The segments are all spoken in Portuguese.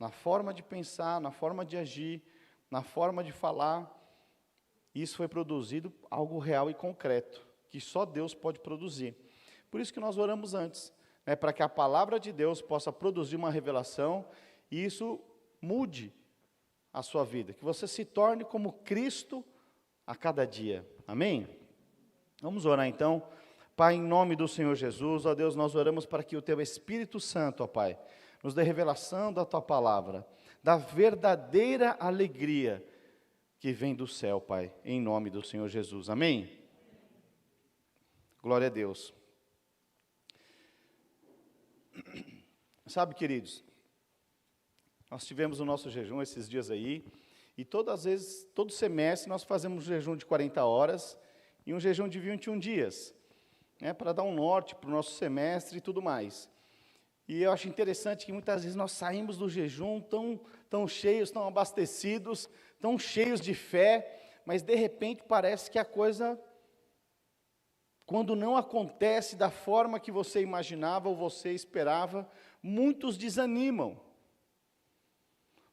na forma de pensar, na forma de agir, na forma de falar. Isso foi produzido algo real e concreto, que só Deus pode produzir. Por isso que nós oramos antes, né, para que a palavra de Deus possa produzir uma revelação e isso mude a sua vida, que você se torne como Cristo a cada dia. Amém? Vamos orar então. Pai, em nome do Senhor Jesus, ó Deus, nós oramos para que o Teu Espírito Santo, ó Pai, nos dê revelação da Tua palavra, da verdadeira alegria que vem do céu, Pai, em nome do Senhor Jesus. Amém? Glória a Deus. Sabe, queridos, nós tivemos o nosso jejum esses dias aí, e todas as vezes, todo semestre, nós fazemos um jejum de 40 horas e um jejum de 21 dias, né, para dar um norte para o nosso semestre e tudo mais. E eu acho interessante que muitas vezes nós saímos do jejum tão cheios, tão abastecidos, tão cheios de fé, mas de repente parece que a coisa, quando não acontece da forma que você imaginava ou você esperava, muitos desanimam.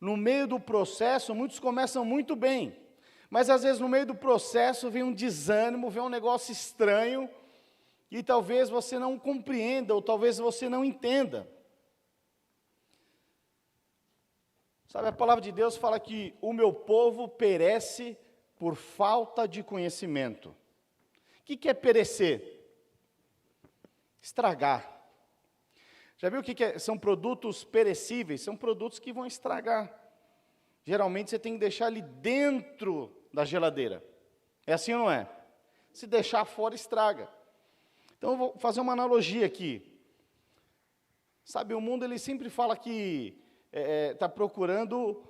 No meio do processo, muitos começam muito bem, mas às vezes no meio do processo vem um desânimo, vem um negócio estranho, e talvez você não compreenda, ou talvez você não entenda. Sabe, a palavra de Deus fala que o meu povo perece por falta de conhecimento. O que é perecer? Estragar. Já viu o que são produtos perecíveis? São produtos que vão estragar. Geralmente você tem que deixar ele dentro da geladeira. É assim ou não é? Se deixar fora, estraga. Então eu vou fazer uma analogia aqui. Sabe, o mundo ele sempre fala que está procurando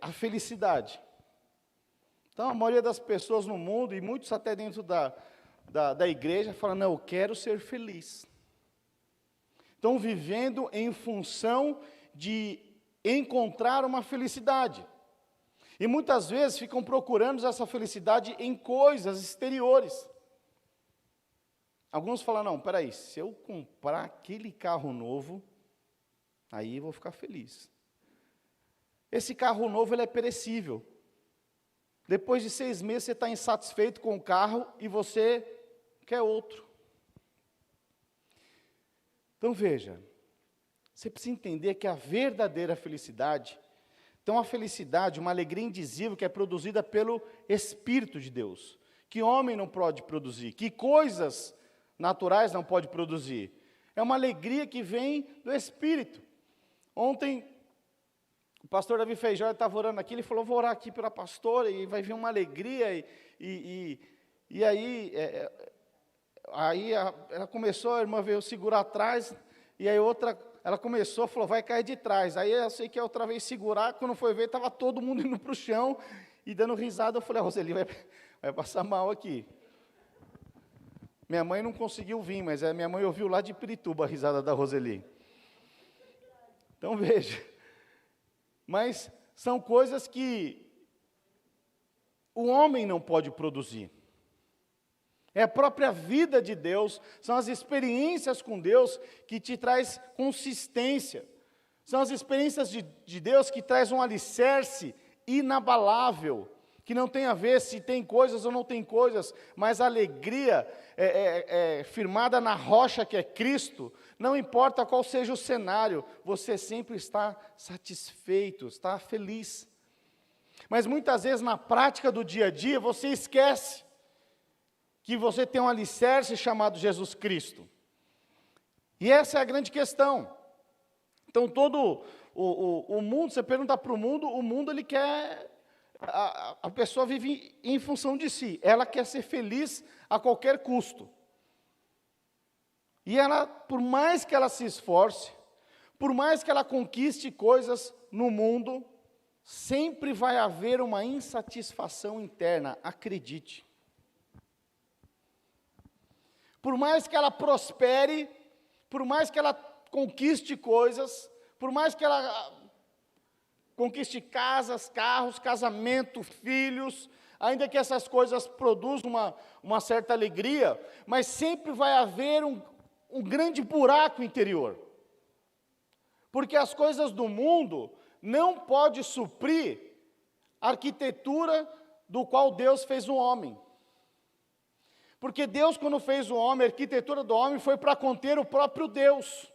a felicidade. Então a maioria das pessoas no mundo, e muitos até dentro da igreja, falam, não, eu quero ser feliz. Estão vivendo em função de encontrar uma felicidade. E muitas vezes ficam procurando essa felicidade em coisas exteriores. Alguns falam, não, peraí, se eu comprar aquele carro novo, aí eu vou ficar feliz. Esse carro novo, ele é perecível. Depois de 6 meses, você está insatisfeito com o carro e você quer outro. Então veja, você precisa entender que a verdadeira felicidade, então a felicidade, uma alegria indizível que é produzida pelo Espírito de Deus, que homem não pode produzir, que coisas naturais não pode produzir. É uma alegria que vem do Espírito. Ontem, o pastor Davi Feijó estava orando aqui, ele falou, vou orar aqui pela pastora, e vai vir uma alegria, e aí ela começou, a irmã veio segurar atrás, e aí ela começou, falou, vai cair de trás. Aí eu sei que a outra vez segurar, quando foi ver, estava todo mundo indo para o chão, e dando risada, eu falei, a Roseli vai passar mal aqui. Minha mãe não conseguiu vir, mas a minha mãe ouviu lá de Pirituba a risada da Roseli. Então veja, mas são coisas que o homem não pode produzir. É a própria vida de Deus, são as experiências com Deus que te traz consistência. São as experiências de Deus que traz um alicerce inabalável, que não tem a ver se tem coisas ou não tem coisas, mas a alegria firmada na rocha que é Cristo, não importa qual seja o cenário, você sempre está satisfeito, está feliz. Mas muitas vezes na prática do dia a dia, você esquece que você tem um alicerce chamado Jesus Cristo. E essa é a grande questão. Então todo o mundo, você pergunta para o mundo ele quer... A pessoa vive em função de si, ela quer ser feliz a qualquer custo. E ela, por mais que ela se esforce, por mais que ela conquiste coisas no mundo, sempre vai haver uma insatisfação interna, acredite. Por mais que ela prospere, por mais que ela conquiste coisas, por mais que ela conquiste casas, carros, casamento, filhos, ainda que essas coisas produzam uma certa alegria, mas sempre vai haver um grande buraco interior. Porque as coisas do mundo não pode suprir a arquitetura do qual Deus fez o homem. Porque Deus, quando fez o homem, a arquitetura do homem foi para conter o próprio Deus.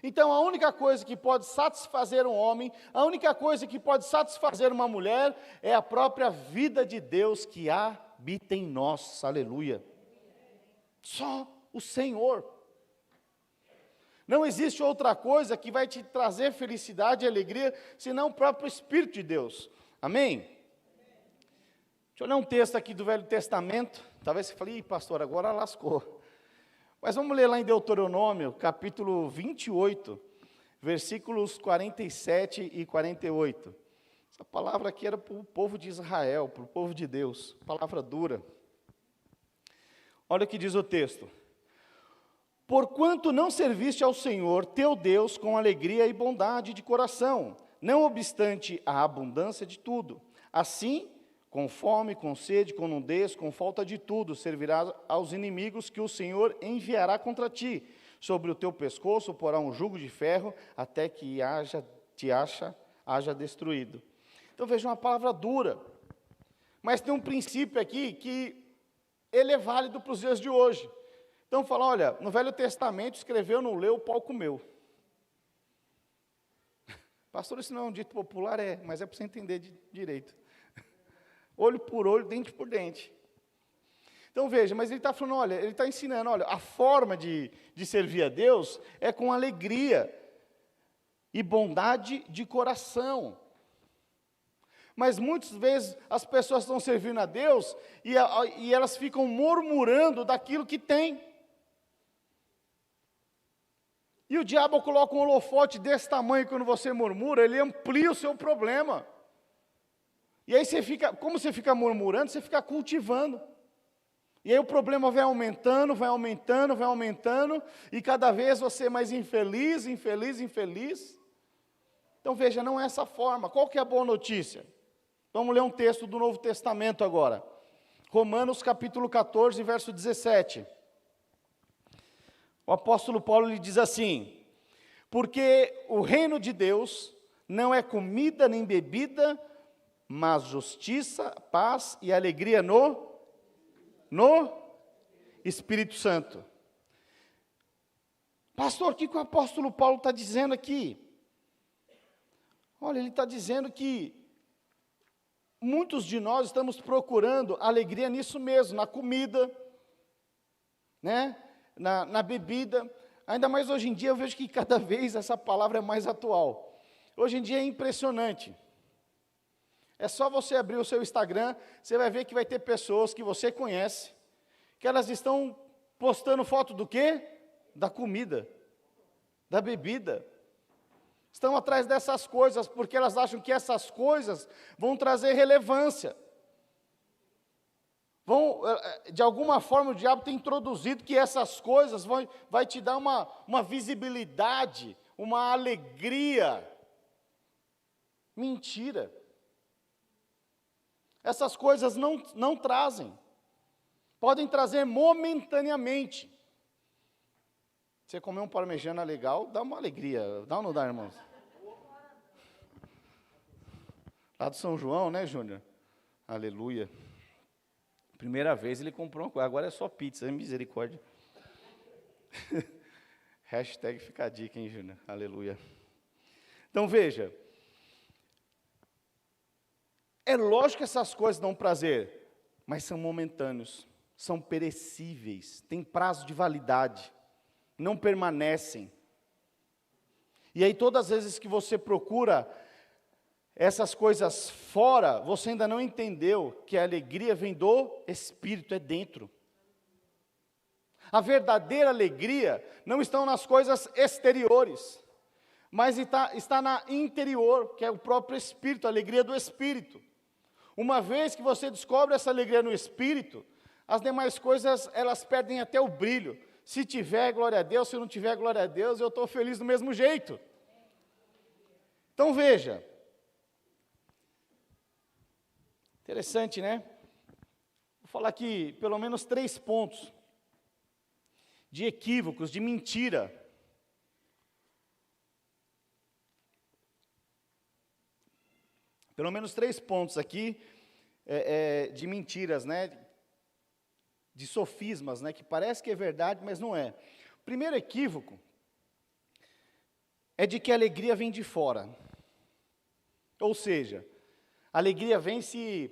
Então, a única coisa que pode satisfazer um homem, a única coisa que pode satisfazer uma mulher, é a própria vida de Deus que habita em nós. Aleluia. Só o Senhor. Não existe outra coisa que vai te trazer felicidade e alegria, senão o próprio Espírito de Deus. Amém? Deixa eu ler um texto aqui do Velho Testamento. Talvez você fale, pastor, agora lascou. Mas vamos ler lá em Deuteronômio, capítulo 28, versículos 47 e 48. Essa palavra aqui era para o povo de Israel, para o povo de Deus. Palavra dura. Olha o que diz o texto. Porquanto não serviste ao Senhor, teu Deus, com alegria e bondade de coração, não obstante a abundância de tudo. Assim, com fome, com sede, com nudez, com falta de tudo, servirás aos inimigos que o Senhor enviará contra ti. Sobre o teu pescoço porá um jugo de ferro, até que haja destruído. Então veja, uma palavra dura. Mas tem um princípio aqui que ele é válido para os dias de hoje. Então fala, olha, no Velho Testamento escreveu, não leu, o pau comeu. Pastor, isso não é um dito popular? É, mas é para você entender direito. Olho por olho, dente por dente. Então veja, mas ele está falando, olha, ele está ensinando, olha, a forma de servir a Deus é com alegria e bondade de coração. Mas muitas vezes as pessoas estão servindo a Deus e elas ficam murmurando daquilo que tem. E o diabo coloca um holofote desse tamanho quando você murmura, ele amplia o seu problema. E aí você fica, como você fica murmurando, você fica cultivando. E aí o problema vai aumentando, vai aumentando, vai aumentando, e cada vez você é mais infeliz, infeliz, infeliz. Então veja, não é essa forma. Qual que é a boa notícia? Vamos ler um texto do Novo Testamento agora. Romanos capítulo 14, verso 17. O apóstolo Paulo lhe diz assim: porque o reino de Deus não é comida nem bebida, mas justiça, paz e alegria no Espírito Santo. Pastor, o que o apóstolo Paulo está dizendo aqui? Olha, ele está dizendo que muitos de nós estamos procurando alegria nisso mesmo, na comida, né? na bebida. Ainda mais hoje em dia, eu vejo que cada vez essa palavra é mais atual. Hoje em dia é impressionante. É só você abrir o seu Instagram, você vai ver que vai ter pessoas que você conhece, que elas estão postando foto do quê? Da comida, da bebida. Estão atrás dessas coisas, porque elas acham que essas coisas vão trazer relevância. De alguma forma, o diabo tem introduzido que essas coisas vai te dar uma visibilidade, uma alegria. Mentira. Essas coisas não trazem. Podem trazer momentaneamente. Você comer um parmegiana legal, dá uma alegria. Dá ou não dá, irmãos? Lá do São João, né, Júnior? Aleluia. Primeira vez ele comprou uma coisa, agora é só pizza, é misericórdia. Hashtag fica a dica, hein, Júnior? Aleluia. Então veja. É lógico que essas coisas dão prazer, mas são momentâneos, são perecíveis, têm prazo de validade, não permanecem. E aí todas as vezes que você procura essas coisas fora, você ainda não entendeu que a alegria vem do Espírito, é dentro. A verdadeira alegria não está nas coisas exteriores, mas está na interior, que é o próprio Espírito, a alegria do Espírito. Uma vez que você descobre essa alegria no Espírito, as demais coisas, elas perdem até o brilho. Se tiver, glória a Deus; se não tiver, glória a Deus, eu estou feliz do mesmo jeito. Então veja. Interessante, né? Vou falar aqui pelo menos 3 pontos de equívocos, de mentira. Pelo menos 3 pontos aqui de mentiras, né? De sofismas, né? Que parece que é verdade, mas não é. O primeiro equívoco é de que a alegria vem de fora. Ou seja, a alegria vem se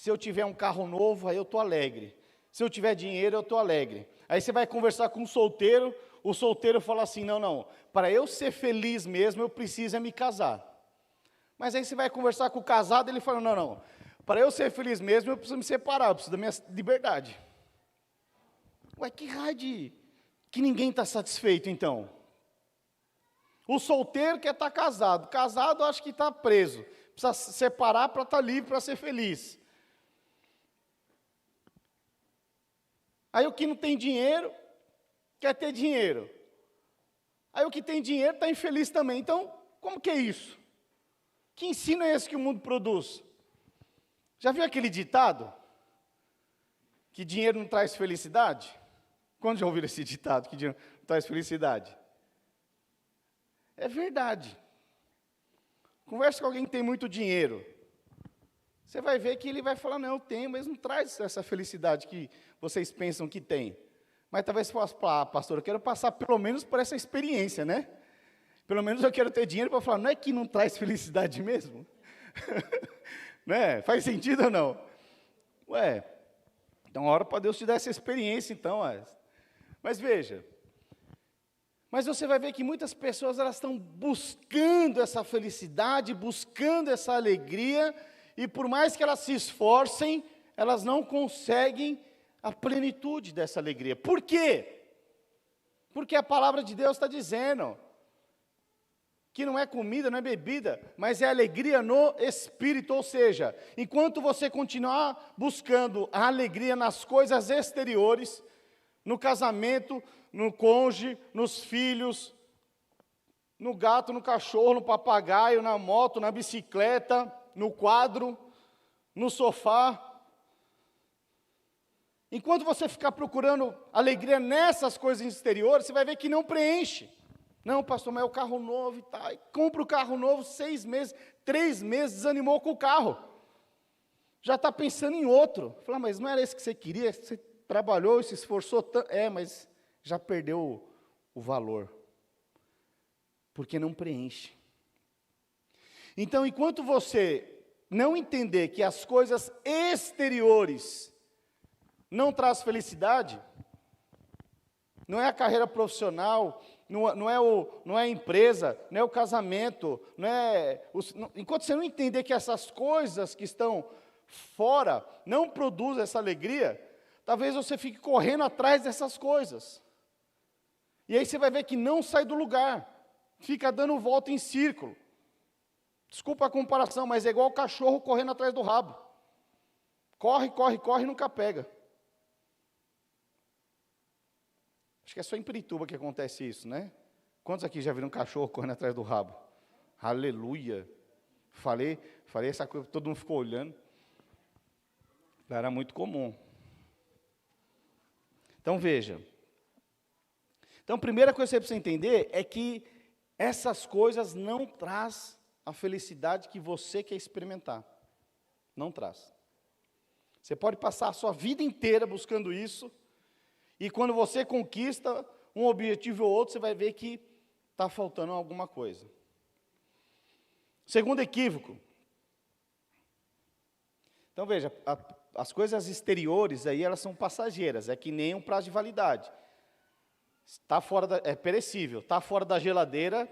eu tiver um carro novo, aí eu estou alegre. Se eu tiver dinheiro, eu estou alegre. Aí você vai conversar com um solteiro, o solteiro fala assim, não, para eu ser feliz mesmo, eu preciso me casar. Mas aí você vai conversar com o casado, ele fala, não, para eu ser feliz mesmo, eu preciso me separar, eu preciso da minha liberdade. Ué, que raio que ninguém está satisfeito, então? O solteiro quer estar casado, casado acho que está preso, precisa se separar para estar livre, para ser feliz. Aí o que não tem dinheiro, quer ter dinheiro. Aí o que tem dinheiro está infeliz também. Então, como que é isso? Que ensino é esse que o mundo produz? Já viu aquele ditado? Que dinheiro não traz felicidade? Quando já ouviram esse ditado, que dinheiro não traz felicidade? É verdade. Conversa com alguém que tem muito dinheiro. Você vai ver que ele vai falar, não, eu tenho, mas não traz essa felicidade que vocês pensam que tem. Mas talvez você fale, pastor, eu quero passar pelo menos por essa experiência, né? Pelo menos eu quero ter dinheiro para falar, não é que não traz felicidade mesmo? Né? Faz sentido ou não? Ué, então a hora para Deus te dar essa experiência, então. Mas veja, mas você vai ver que muitas pessoas elas estão buscando essa felicidade, buscando essa alegria, e por mais que elas se esforcem, elas não conseguem a plenitude dessa alegria. Por quê? Porque a palavra de Deus está dizendo que não é comida, não é bebida, mas é alegria no Espírito, ou seja, enquanto você continuar buscando a alegria nas coisas exteriores, no casamento, no cônjuge, nos filhos, no gato, no cachorro, no papagaio, na moto, na bicicleta, no quadro, no sofá. Enquanto você ficar procurando alegria nessas coisas exteriores, você vai ver que não preenche. Não, pastor, mas é o carro novo e tal. E compra o carro novo, 6 meses, 3 meses, desanimou com o carro. Já está pensando em outro. Fala, mas não era esse que você queria? Você trabalhou e se esforçou tanto. Mas já perdeu o valor. Porque não preenche. Então, enquanto você não entender que as coisas exteriores não traz felicidade, não é a carreira profissional, não é a empresa, não é o casamento, enquanto você não entender que essas coisas que estão fora não produzem essa alegria, talvez você fique correndo atrás dessas coisas. E aí você vai ver que não sai do lugar, fica dando volta em círculo. Desculpa a comparação, mas é igual o cachorro correndo atrás do rabo. Corre, corre, corre e nunca pega. Acho que é só em Pirituba que acontece isso, né? Quantos aqui já viram um cachorro correndo atrás do rabo? Aleluia. Falei essa coisa, todo mundo ficou olhando. Era muito comum. Então veja. Então a primeira coisa que você precisa entender é que essas coisas não traz a felicidade que você quer experimentar. Não traz. Você pode passar a sua vida inteira buscando isso, e quando você conquista um objetivo ou outro, você vai ver que está faltando alguma coisa. Segundo equívoco. Então veja, as coisas exteriores aí, elas são passageiras, é que nem um prazo de validade. Está fora é perecível, está fora da geladeira,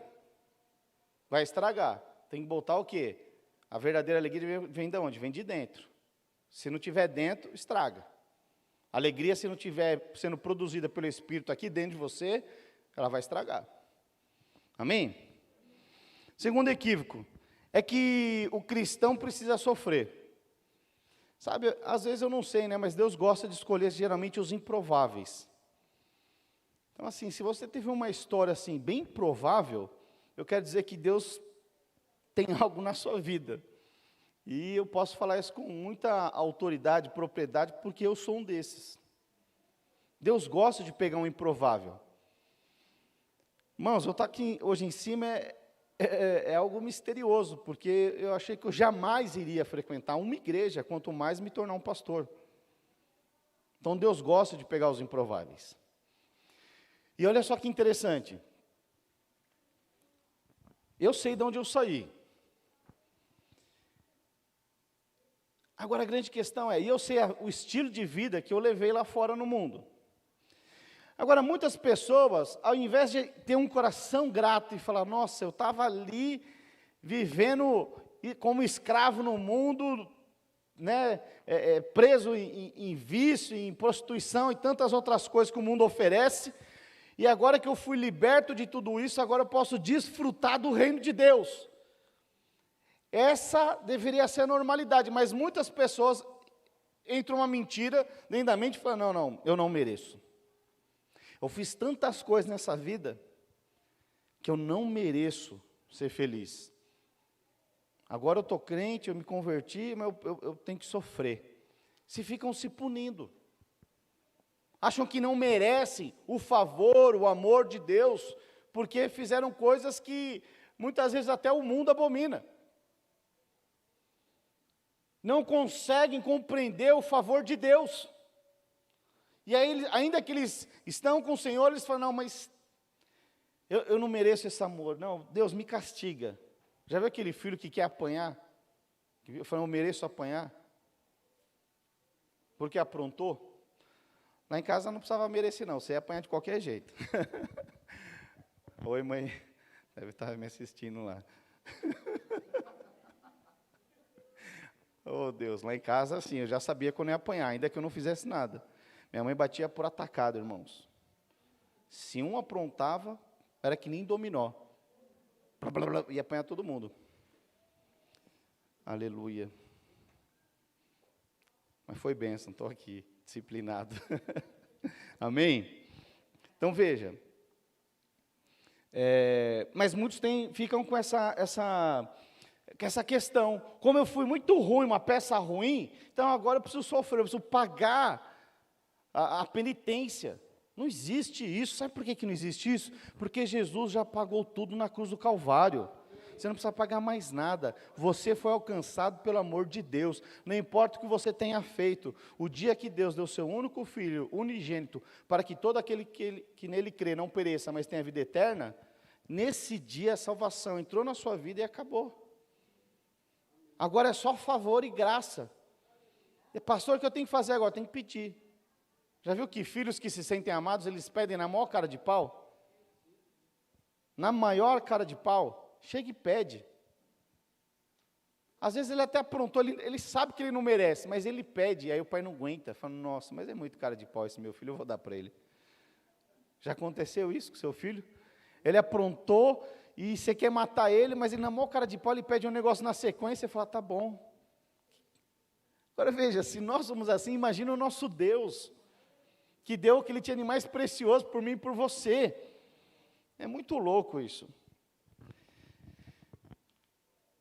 vai estragar. Tem que botar o quê? A verdadeira alegria vem de onde? Vem de dentro. Se não tiver dentro, estraga. A alegria, se não estiver sendo produzida pelo Espírito aqui dentro de você, ela vai estragar. Amém? Segundo equívoco, é que o cristão precisa sofrer. Sabe, às vezes eu não sei, né, mas Deus gosta de escolher geralmente os improváveis. Então assim, se você teve uma história assim, bem improvável, eu quero dizer que Deus tem algo na sua vida. E eu posso falar isso com muita autoridade, propriedade, porque eu sou um desses. Deus gosta de pegar um improvável. Irmãos, eu estou aqui hoje em cima é algo misterioso, porque eu achei que eu jamais iria frequentar uma igreja, quanto mais me tornar um pastor. Então Deus gosta de pegar os improváveis. E olha só que interessante. Eu sei de onde eu saí. Agora a grande questão é, e eu sei o estilo de vida que eu levei lá fora no mundo. Agora, muitas pessoas, ao invés de ter um coração grato e falar, nossa, eu estava ali vivendo como escravo no mundo, né, preso em vício, em prostituição e tantas outras coisas que o mundo oferece, e agora que eu fui liberto de tudo isso, agora eu posso desfrutar do reino de Deus. Essa deveria ser a normalidade, mas muitas pessoas entram uma mentira dentro da mente e falam, não, eu não mereço. Eu fiz tantas coisas nessa vida que eu não mereço ser feliz. Agora eu estou crente, eu me converti, mas eu tenho que sofrer. Ficam se punindo. Acham que não merecem o favor, o amor de Deus, porque fizeram coisas que muitas vezes até o mundo abomina. Não conseguem compreender o favor de Deus. E aí, ainda que eles estão com o Senhor, eles falam, não, mas eu não mereço esse amor. Não, Deus me castiga. Já viu aquele filho que quer apanhar? Que fala, eu mereço apanhar? Porque aprontou? Lá em casa não precisava merecer não, você ia apanhar de qualquer jeito. Oi mãe, deve estar me assistindo lá. Oh Deus, lá em casa assim, eu já sabia que eu não ia apanhar, ainda que eu não fizesse nada. Minha mãe batia por atacado, irmãos. Se um aprontava, era que nem dominó. Blá, blá, blá, ia apanhar todo mundo. Aleluia. Mas foi bênção, estou aqui, disciplinado. Amém? Então veja. Mas muitos ficam com essa questão. Como eu fui muito ruim, uma peça ruim, então agora eu preciso sofrer, eu preciso pagar a penitência. Não existe isso. Sabe por que não existe isso? Porque Jesus já pagou tudo na cruz do Calvário. Você não precisa pagar mais nada. Você foi alcançado pelo amor de Deus. Não importa o que você tenha feito. O dia que Deus deu seu único filho, unigênito, para que todo aquele que nele crê não pereça, mas tenha vida eterna, nesse dia a salvação entrou na sua vida e acabou. Agora é só favor e graça. Pastor, o que eu tenho que fazer agora? Tenho que pedir. Já viu que filhos que se sentem amados, eles pedem na maior cara de pau? Na maior cara de pau, chega e pede. Às vezes ele até aprontou, ele sabe que ele não merece, mas ele pede, aí o pai não aguenta, fala, nossa, mas é muito cara de pau esse meu filho, eu vou dar para ele. Já aconteceu isso com seu filho? Ele aprontou, e você quer matar ele, mas ele na maior cara de pau, ele pede um negócio na sequência, e fala, tá bom. Agora veja, se nós somos assim, imagina o nosso Deus, que deu o que ele tinha de mais precioso por mim e por você. É muito louco isso.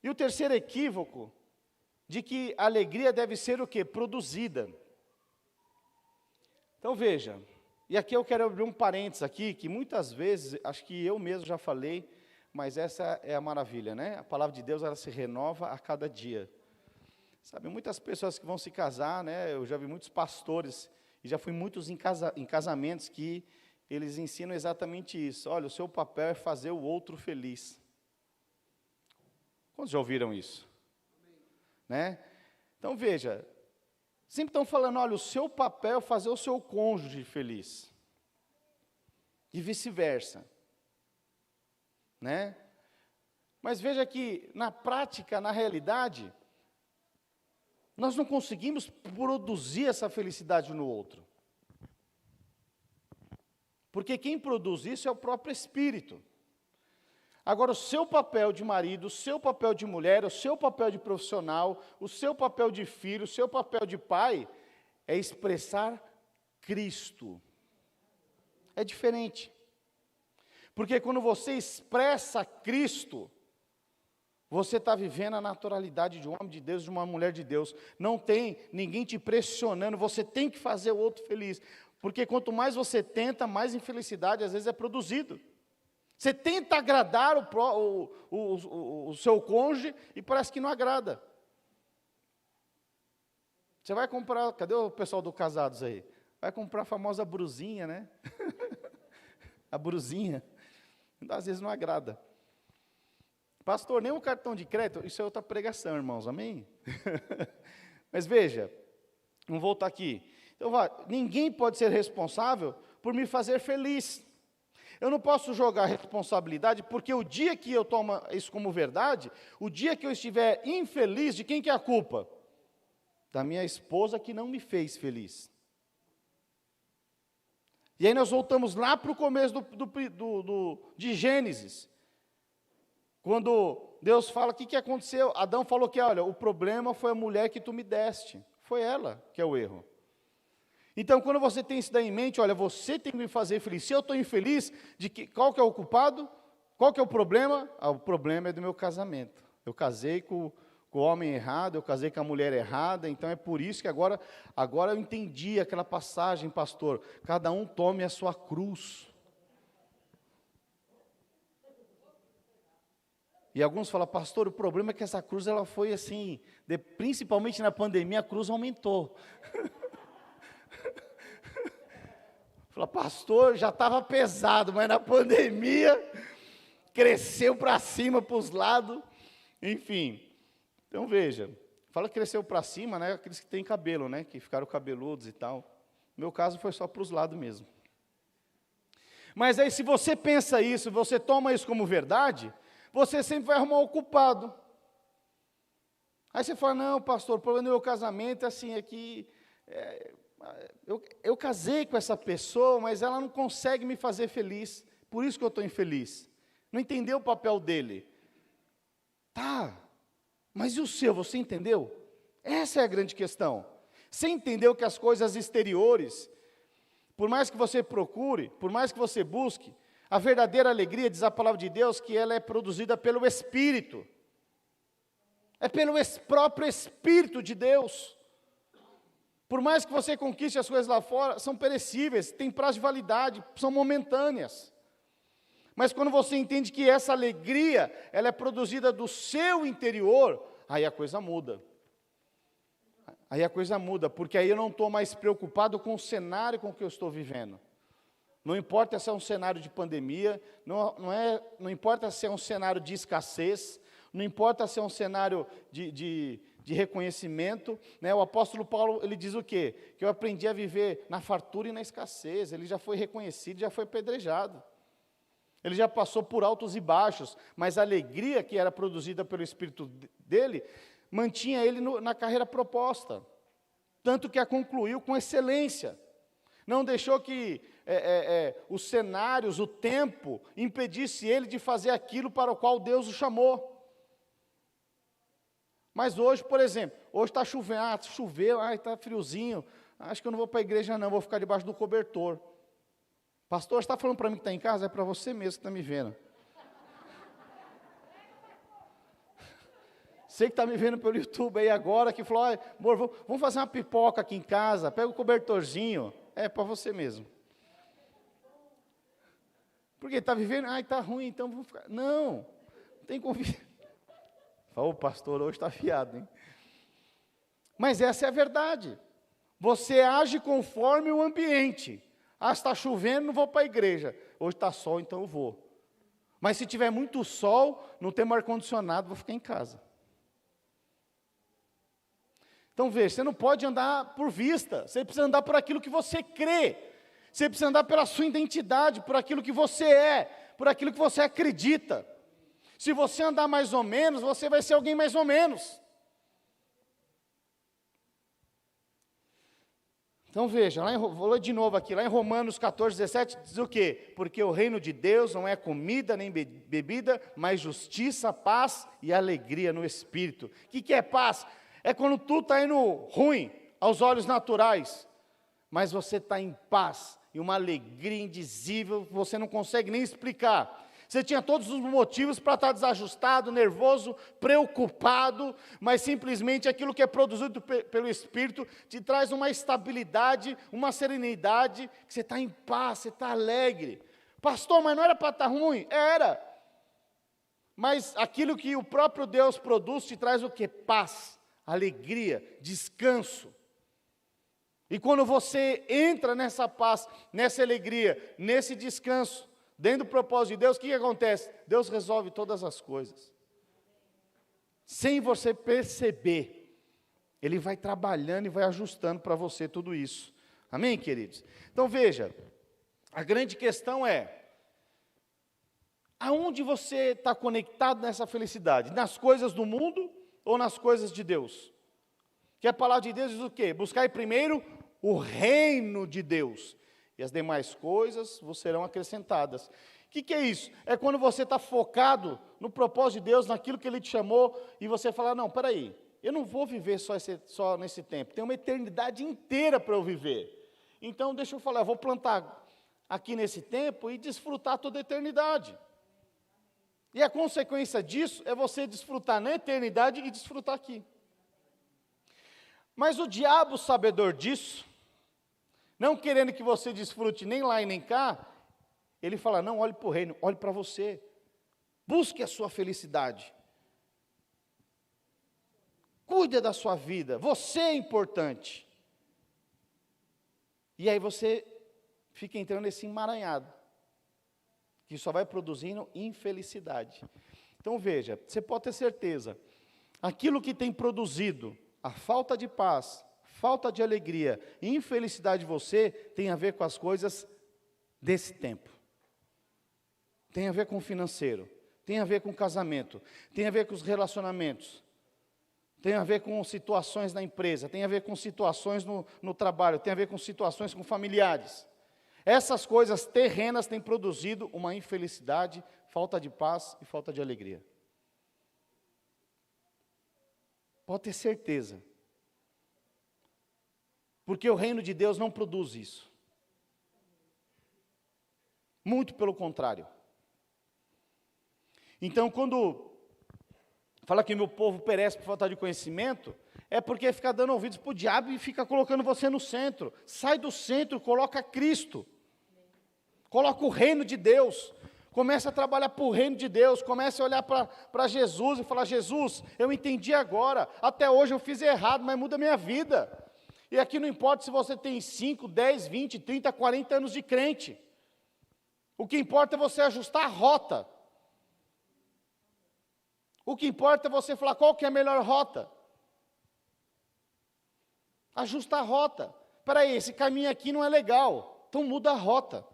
E o terceiro equívoco, de que a alegria deve ser o quê? Produzida. Então veja, e aqui eu quero abrir um parênteses aqui, que muitas vezes, acho que eu mesmo já falei, mas essa é a maravilha, né? A palavra de Deus, ela se renova a cada dia. Sabe, muitas pessoas que vão se casar, né? Eu já vi muitos pastores, e já fui muitos em casamentos que eles ensinam exatamente isso. Olha, o seu papel é fazer o outro feliz. Quantos já ouviram isso? Né? Então veja, sempre estão falando, olha, o seu papel é fazer o seu cônjuge feliz. E vice-versa. Né? Mas veja que na prática, na realidade, nós não conseguimos produzir essa felicidade no outro. Porque quem produz isso é o próprio Espírito. Agora, o seu papel de marido, o seu papel de mulher, o seu papel de profissional, o seu papel de filho, o seu papel de pai, é expressar Cristo. É diferente. Porque quando você expressa Cristo, você está vivendo a naturalidade de um homem de Deus, de uma mulher de Deus. Não tem ninguém te pressionando, você tem que fazer o outro feliz. Porque quanto mais você tenta, mais infelicidade às vezes é produzido. Você tenta agradar o seu cônjuge e parece que não agrada. Você vai comprar, cadê o pessoal do casados aí? Vai comprar a famosa brusinha, né? A brusinha. Às vezes não agrada. Pastor, nem um cartão de crédito, isso é outra pregação, irmãos, amém? Mas veja, vamos voltar aqui. Então, ninguém pode ser responsável por me fazer feliz. Eu não posso jogar responsabilidade, porque o dia que eu tomo isso como verdade, o dia que eu estiver infeliz, de quem que é a culpa? Da minha esposa que não me fez feliz. E aí nós voltamos lá para o começo de Gênesis. Quando Deus fala, o que aconteceu? Adão falou que, olha, o problema foi a mulher que tu me deste. Foi ela que é o erro. Então, quando você tem isso daí em mente, olha, você tem que me fazer feliz. Se eu estou infeliz, qual que é o culpado? Qual que é o problema? O problema é do meu casamento. Eu casei com o homem errado, eu casei com a mulher errada, então é por isso que agora eu entendi aquela passagem, pastor. Cada um tome a sua cruz. E alguns falam, pastor, o problema é que essa cruz ela foi assim, principalmente na pandemia, a cruz aumentou. Fala, pastor, já estava pesado, mas na pandemia cresceu para cima, para os lados, enfim. Então veja, fala que cresceu para cima, né? Aqueles que têm cabelo, né? Que ficaram cabeludos e tal. No meu caso foi só para os lados mesmo. Mas aí se você pensa isso, você toma isso como verdade, você sempre vai arrumar o culpado. Aí você fala, não, pastor, o problema do meu casamento assim, é que eu casei com essa pessoa, mas ela não consegue me fazer feliz, por isso que eu estou infeliz. Não entendeu o papel dele. Tá, mas e o seu, você entendeu? Essa é a grande questão. Você entendeu que as coisas exteriores, por mais que você procure, por mais que você busque, a verdadeira alegria, diz a palavra de Deus, que ela é produzida pelo Espírito. É pelo próprio Espírito de Deus. Por mais que você conquiste as coisas lá fora, são perecíveis, têm prazo de validade, são momentâneas. Mas quando você entende que essa alegria, ela é produzida do seu interior, aí a coisa muda. Aí a coisa muda, porque aí eu não estou mais preocupado com o cenário com que eu estou vivendo. Não importa se é um cenário de pandemia, não importa se é um cenário de escassez, não importa se é um cenário de reconhecimento, né? O apóstolo Paulo, ele diz o quê? Que eu aprendi a viver na fartura e na escassez. Ele já foi reconhecido, já foi apedrejado. Ele já passou por altos e baixos, mas a alegria que era produzida pelo Espírito dele, mantinha ele na carreira proposta. Tanto que a concluiu com excelência. Não deixou que os cenários, o tempo, impedisse ele de fazer aquilo para o qual Deus o chamou. Mas hoje, por exemplo, hoje está chovendo, choveu, está friozinho, acho que eu não vou para a igreja não, vou ficar debaixo do cobertor. Pastor, você está falando para mim que está em casa? É para você mesmo que está me vendo. Você que está me vendo pelo YouTube aí agora, que falou, amor, vamos fazer uma pipoca aqui em casa, pega o cobertorzinho, é para você mesmo. Porque está vivendo, está ruim, então vamos ficar. Não tem convite. O pastor hoje está afiado, hein? Mas essa é a verdade. Você age conforme o ambiente. Está chovendo, não vou para a igreja. Hoje está sol, então eu vou. Mas se tiver muito sol, não tem ar-condicionado, vou ficar em casa. Então veja, você não pode andar por vista. Você precisa andar por aquilo que você crê. Você precisa andar pela sua identidade, por aquilo que você é, por aquilo que você acredita. Se você andar mais ou menos, você vai ser alguém mais ou menos. Então veja, vou ler de novo aqui, lá em Romanos 14, 17, diz o quê? Porque o reino de Deus não é comida nem bebida, mas justiça, paz e alegria no Espírito. O que é paz? É quando tudo está indo ruim, aos olhos naturais, mas você está em paz, e uma alegria indizível, você não consegue nem explicar. Você tinha todos os motivos para estar desajustado, nervoso, preocupado, mas simplesmente aquilo que é produzido pelo Espírito te traz uma estabilidade, uma serenidade, que você está em paz, você está alegre. Pastor, mas não era para estar ruim? Era. Mas aquilo que o próprio Deus produz te traz o quê? Paz, alegria, descanso. E quando você entra nessa paz, nessa alegria, nesse descanso, dentro do propósito de Deus, o que acontece? Deus resolve todas as coisas. Sem você perceber, Ele vai trabalhando e vai ajustando para você tudo isso. Amém, queridos? Então veja, a grande questão é, aonde você está conectado nessa felicidade? Nas coisas do mundo ou nas coisas de Deus? Que a palavra de Deus diz o quê? Buscai primeiro o reino de Deus, e as demais coisas vos serão acrescentadas. O que é isso? É quando você está focado no propósito de Deus, naquilo que Ele te chamou, e você fala, não, peraí, eu não vou viver só nesse tempo, tem uma eternidade inteira para eu viver. Então, deixa eu falar, eu vou plantar aqui nesse tempo e desfrutar toda a eternidade. E a consequência disso é você desfrutar na eternidade e desfrutar aqui. Mas o diabo, sabedor disso, não querendo que você desfrute nem lá e nem cá, ele fala, não, olhe para o reino, olhe para você. Busque a sua felicidade. Cuide da sua vida, você é importante. E aí você fica entrando nesse emaranhado, que só vai produzindo infelicidade. Então veja, você pode ter certeza, aquilo que tem produzido a falta de paz, falta de alegria e infelicidade de você, tem a ver com as coisas desse tempo. Tem a ver com o financeiro, tem a ver com o casamento, tem a ver com os relacionamentos, tem a ver com situações na empresa, tem a ver com situações no trabalho, tem a ver com situações com familiares. Essas coisas terrenas têm produzido uma infelicidade, falta de paz e falta de alegria. Pode ter certeza. Porque o reino de Deus não produz isso. Muito pelo contrário. Então, quando fala que meu povo perece por falta de conhecimento, é porque fica dando ouvidos para o diabo e fica colocando você no centro. Sai do centro, coloca Cristo. Coloca o reino de Deus. Começa a trabalhar para o reino de Deus. Começa a olhar para Jesus e falar, Jesus, eu entendi agora. Até hoje eu fiz errado, mas muda a minha vida. E aqui não importa se você tem 5, 10, 20, 30, 40 anos de crente. O que importa é você ajustar a rota. O que importa é você falar qual que é a melhor rota. Ajusta a rota. Espera aí, esse caminho aqui não é legal. Então muda a rota.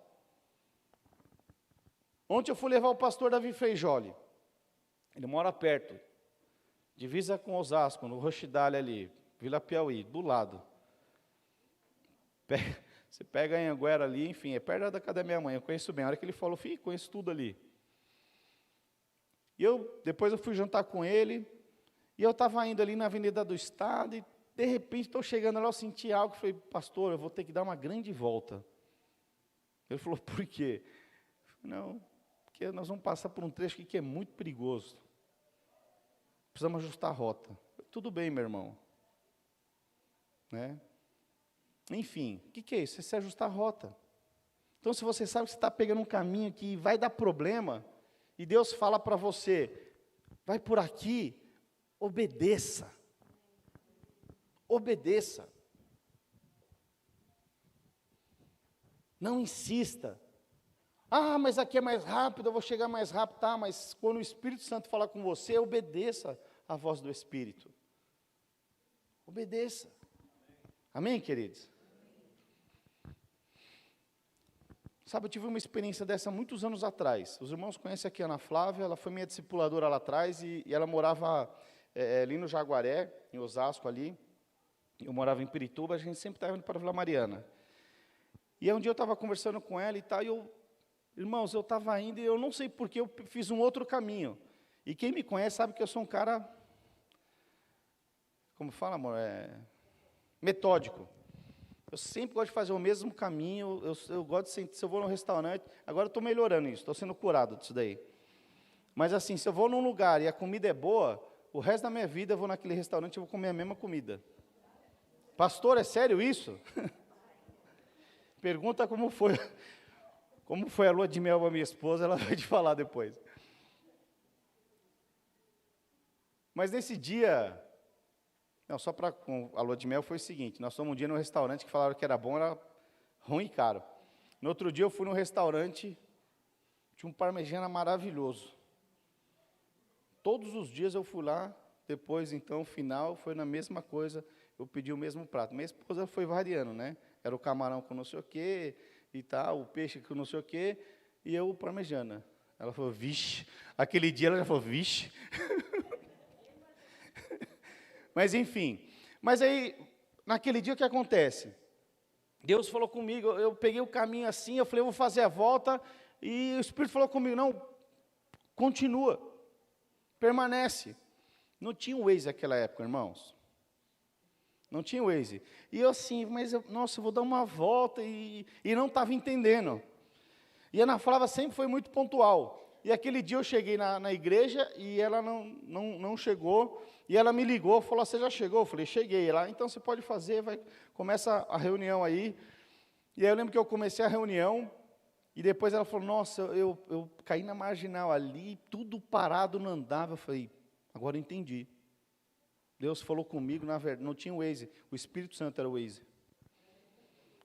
Ontem eu fui levar o pastor Davi Feijoli. Ele mora perto. Divisa com Osasco, no Rochidale ali. Vila Piauí, do lado. Você pega a Anhanguera ali, enfim, é perto da casa da minha mãe. Eu conheço bem. A hora que ele falou, filho, conheço tudo ali. E depois eu fui jantar com ele, e eu estava indo ali na Avenida do Estado, e de repente estou chegando lá, eu senti algo, falei, pastor, eu vou ter que dar uma grande volta. Ele falou, por quê? Eu falei, não, porque nós vamos passar por um trecho aqui que é muito perigoso. Precisamos ajustar a rota. Falei, tudo bem, meu irmão. Né? Enfim, o que é isso? É se ajustar a rota. Então, se você sabe que você está pegando um caminho que vai dar problema, e Deus fala para você, vai por aqui, obedeça. Obedeça. Não insista. Ah, mas aqui é mais rápido, eu vou chegar mais rápido. Tá, mas quando o Espírito Santo falar com você, obedeça a voz do Espírito. Obedeça. Amém, queridos? Sabe, eu tive uma experiência dessa muitos anos atrás. Os irmãos conhecem aqui a Ana Flávia, ela foi minha discipuladora lá atrás, e ela morava ali no Jaguaré, em Osasco ali. Eu morava em Pirituba, a gente sempre estava indo para a Vila Mariana. E um dia eu estava conversando com ela e tal, e irmãos, eu estava indo e eu não sei porque eu fiz um outro caminho. E quem me conhece sabe que eu sou um cara, como fala, amor, metódico. Eu sempre gosto de fazer o mesmo caminho, eu gosto de sentir, se eu vou num restaurante, agora eu estou melhorando isso, estou sendo curado disso daí. Mas assim, se eu vou num lugar e a comida é boa, o resto da minha vida eu vou naquele restaurante e vou comer a mesma comida. Pastor, é sério isso? Pergunta como Como foi a lua de mel para minha esposa, ela vai te falar depois. Mas nesse dia, não, só para a lua de mel foi o seguinte, nós fomos um dia no restaurante que falaram que era bom, era ruim e caro. No outro dia eu fui no restaurante, tinha um parmegiana maravilhoso. Todos os dias eu fui lá, depois então, final, foi na mesma coisa, eu pedi o mesmo prato. Minha esposa foi variando, né? Era o camarão com não sei o quê, e tal, o peixe com não sei o quê, e eu o parmegiana. Ela falou, vixe. Aquele dia ela já falou, vixe. Mas enfim, mas aí, naquele dia o que acontece? Deus falou comigo, eu peguei o caminho assim, eu falei, eu vou fazer a volta, e o Espírito falou comigo, não, continua, permanece. Não tinha o Waze naquela época, irmãos. Não tinha o Waze. E eu assim, mas, nossa, eu vou dar uma volta, e não estava entendendo. E a Ana Flávia sempre foi muito pontual. E aquele dia eu cheguei na igreja, e ela não chegou, e ela me ligou, falou, você já chegou? Eu falei, cheguei. Ela, então você pode fazer, começa a reunião aí. E aí eu lembro que eu comecei a reunião, e depois ela falou, nossa, eu caí na marginal ali, tudo parado, não andava. Eu falei, agora eu entendi. Deus falou comigo, na verdade, não tinha o Waze, o Espírito Santo era o Waze.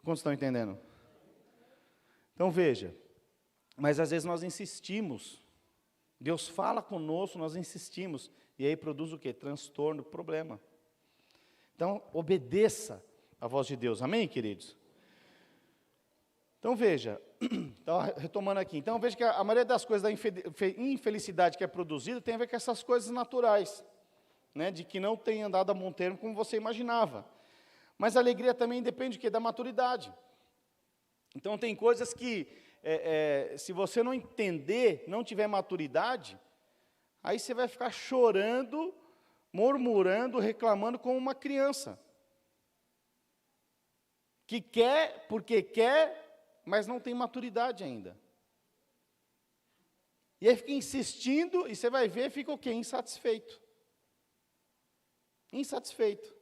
Quantos estão entendendo? Então veja, mas às vezes nós insistimos, Deus fala conosco, nós insistimos, e aí produz o quê? Transtorno, problema. Então, obedeça a voz de Deus, amém, queridos? Então, veja, então, retomando aqui, então veja que a maioria das coisas da infelicidade que é produzida tem a ver com essas coisas naturais, né, de que não tem andado a bom termo como você imaginava. Mas a alegria também depende de quê? Da maturidade. Então, tem coisas que, se você não entender, não tiver maturidade, aí você vai ficar chorando, murmurando, reclamando como uma criança. Que quer, porque quer, mas não tem maturidade ainda. E aí fica insistindo, e você vai ver, fica o quê? Insatisfeito. Insatisfeito.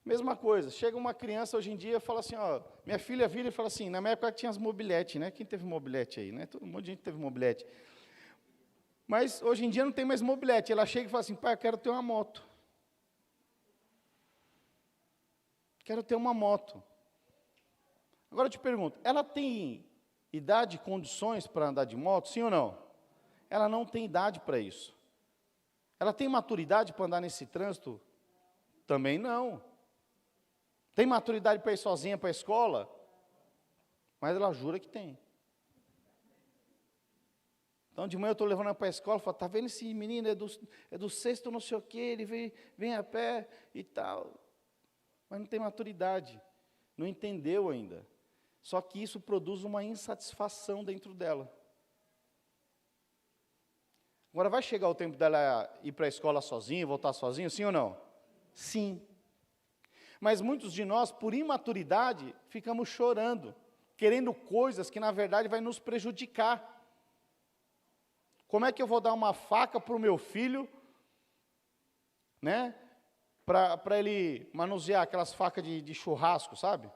Mesma coisa, chega uma criança hoje em dia e fala assim, ó, minha filha vira e fala assim, na minha época tinha as mobilete, né? Quem teve mobilete aí, né? Um monte de gente teve mobilete. Mas hoje em dia não tem mais mobilete. Ela chega e fala assim, pai, eu quero ter uma moto. Quero ter uma moto. Agora eu te pergunto, ela tem idade e condições para andar de moto, sim ou não? Ela não tem idade para isso. Ela tem maturidade para andar nesse trânsito? Também não. Tem maturidade para ir sozinha para a escola? Mas ela jura que tem. Então, de manhã eu estou levando ela para a escola, falo, está vendo esse menino, é do sexto não sei o quê, ele vem a pé e tal. Mas não tem maturidade, não entendeu ainda. Só que isso produz uma insatisfação dentro dela. Agora, vai chegar o tempo dela ir para a escola sozinha, voltar sozinha, sim ou não? Sim. Mas muitos de nós, por imaturidade, ficamos chorando, querendo coisas que, na verdade, vai nos prejudicar. Como é que eu vou dar uma faca para o meu filho, né, para ele manusear aquelas facas de churrasco, sabe?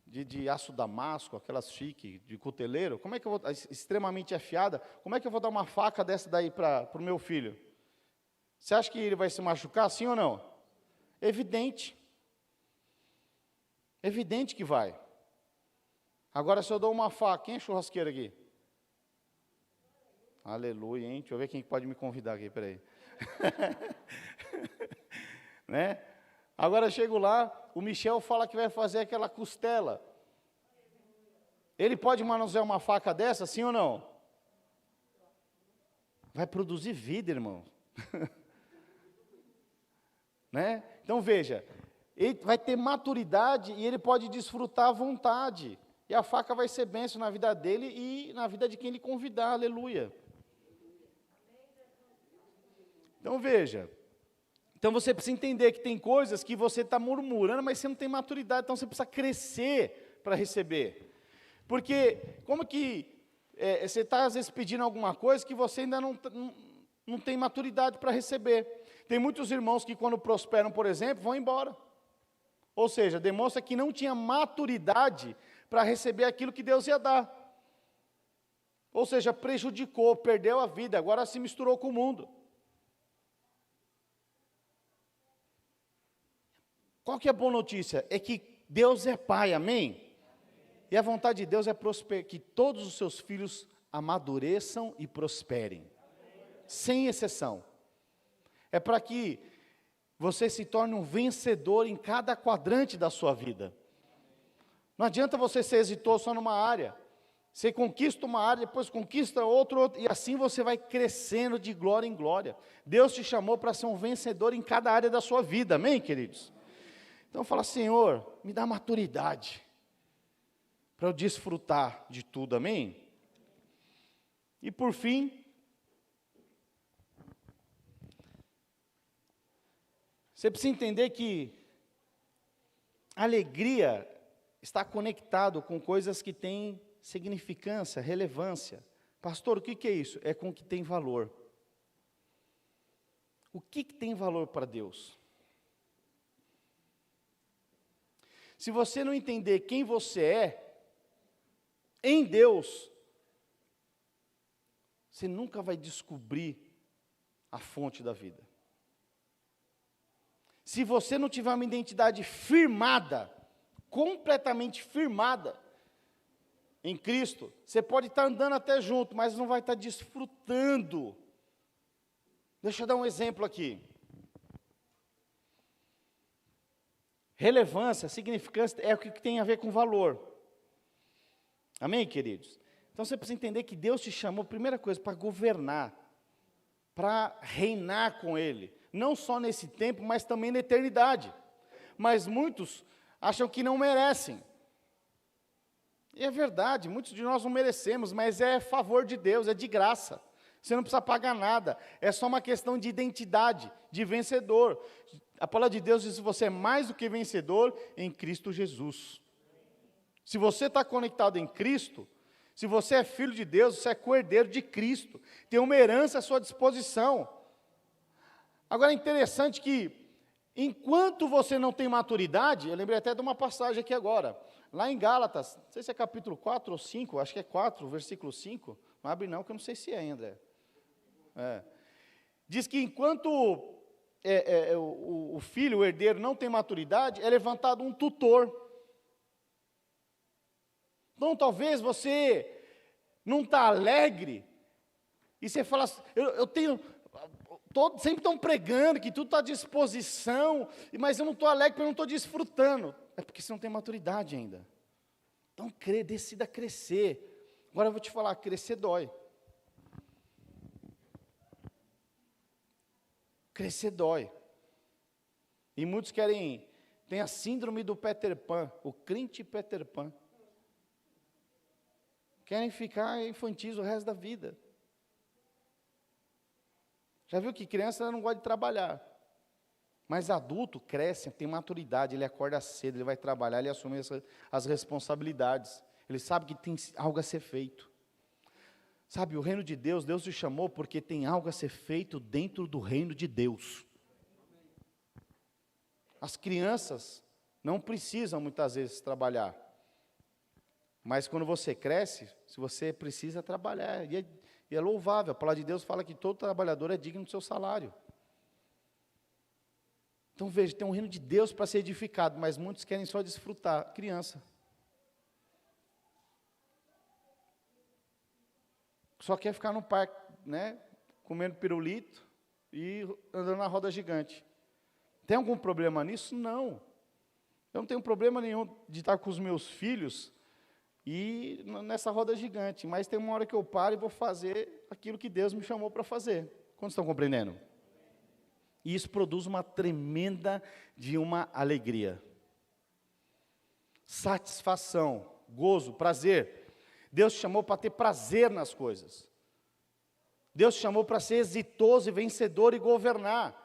De aço damasco, aquelas chique, de cuteleiro. Como é que eu vou, extremamente afiada, como é que eu vou dar uma faca dessa daí para o meu filho? Você acha que ele vai se machucar, sim ou não? Evidente. Evidente que vai. Agora, se eu dou uma faca, quem é churrasqueiro aqui? Aleluia, hein? Deixa eu ver quem pode me convidar aqui, peraí. Né? Agora eu chego lá, o Michel fala que vai fazer aquela costela. Ele pode manusear uma faca dessa, sim ou não? Vai produzir vida, irmão. Né? Então veja, ele vai ter maturidade e ele pode desfrutar à vontade. E a faca vai ser bênção na vida dele e na vida de quem ele convidar, aleluia. Então veja, então você precisa entender que tem coisas que você está murmurando, mas você não tem maturidade, então você precisa crescer para receber. Porque como que você está às vezes pedindo alguma coisa que você ainda não tem maturidade para receber. Tem muitos irmãos que quando prosperam, por exemplo, vão embora. Ou seja, demonstra que não tinha maturidade para receber aquilo que Deus ia dar. Ou seja, prejudicou, perdeu a vida, agora se misturou com o mundo. Qual que é a boa notícia? É que Deus é Pai, amém? E a vontade de Deus é que todos os seus filhos amadureçam e prosperem, sem exceção. É para que você se torne um vencedor em cada quadrante da sua vida. Não adianta você ser exitoso só numa área. Você conquista uma área, depois conquista outra, e assim você vai crescendo de glória em glória. Deus te chamou para ser um vencedor em cada área da sua vida, amém, queridos? Então fala, Senhor, me dá maturidade, para eu desfrutar de tudo, amém? E por fim, você precisa entender que alegria está conectado com coisas que têm significância, relevância. Pastor, o que é isso? É com o que tem valor. O que tem valor para Deus? Se você não entender quem você é, em Deus, você nunca vai descobrir a fonte da vida. Se você não tiver uma identidade firmada, completamente firmada em Cristo, você pode estar andando até junto, mas não vai estar desfrutando. Deixa eu dar um exemplo aqui. Relevância, significância, é o que tem a ver com valor. Amém, queridos? Então você precisa entender que Deus te chamou, primeira coisa, para governar, para reinar com Ele. Não só nesse tempo, mas também na eternidade. Mas muitos acham que não merecem. E é verdade, muitos de nós não merecemos, mas é favor de Deus, é de graça. Você não precisa pagar nada, é só uma questão de identidade, de vencedor. A palavra de Deus diz que você é mais do que vencedor em Cristo Jesus. Se você está conectado em Cristo, se você é filho de Deus, você é co-herdeiro de Cristo, tem uma herança à sua disposição. Agora é interessante que, enquanto você não tem maturidade, eu lembrei até de uma passagem aqui agora, lá em Gálatas, não sei se é capítulo 4 ou 5, acho que é 4, versículo 5, não abre não, que eu não sei se é, André. Diz que enquanto o filho, o herdeiro, não tem maturidade, é levantado um tutor. Então, talvez você não está alegre, e você fala, sempre estão pregando que tudo está à disposição, mas eu não estou alegre porque eu não estou desfrutando. É porque você não tem maturidade ainda. Então, decida crescer. Agora eu vou te falar, crescer dói. Crescer dói. E muitos tem a síndrome do Peter Pan, o crente Peter Pan. Querem ficar infantis o resto da vida. Já viu que criança não gosta de trabalhar. Mas adulto cresce, tem maturidade, ele acorda cedo, ele vai trabalhar, ele assume as responsabilidades. Ele sabe que tem algo a ser feito. Sabe, o reino de Deus, Deus te chamou porque tem algo a ser feito dentro do reino de Deus. As crianças não precisam muitas vezes trabalhar. Mas quando você cresce, se você precisa trabalhar, e é louvável, a palavra de Deus fala que todo trabalhador é digno do seu salário. Então veja, tem um reino de Deus para ser edificado, mas muitos querem só desfrutar. Criança. Só quer ficar no parque, né, comendo pirulito e andando na roda gigante. Tem algum problema nisso? Não. Eu não tenho problema nenhum de estar com os meus filhos e nessa roda gigante, mas tem uma hora que eu paro e vou fazer aquilo que Deus me chamou para fazer. Quantos estão compreendendo? E isso produz uma tremenda de uma alegria. Satisfação, gozo, prazer. Deus te chamou para ter prazer nas coisas. Deus te chamou para ser exitoso e vencedor e governar.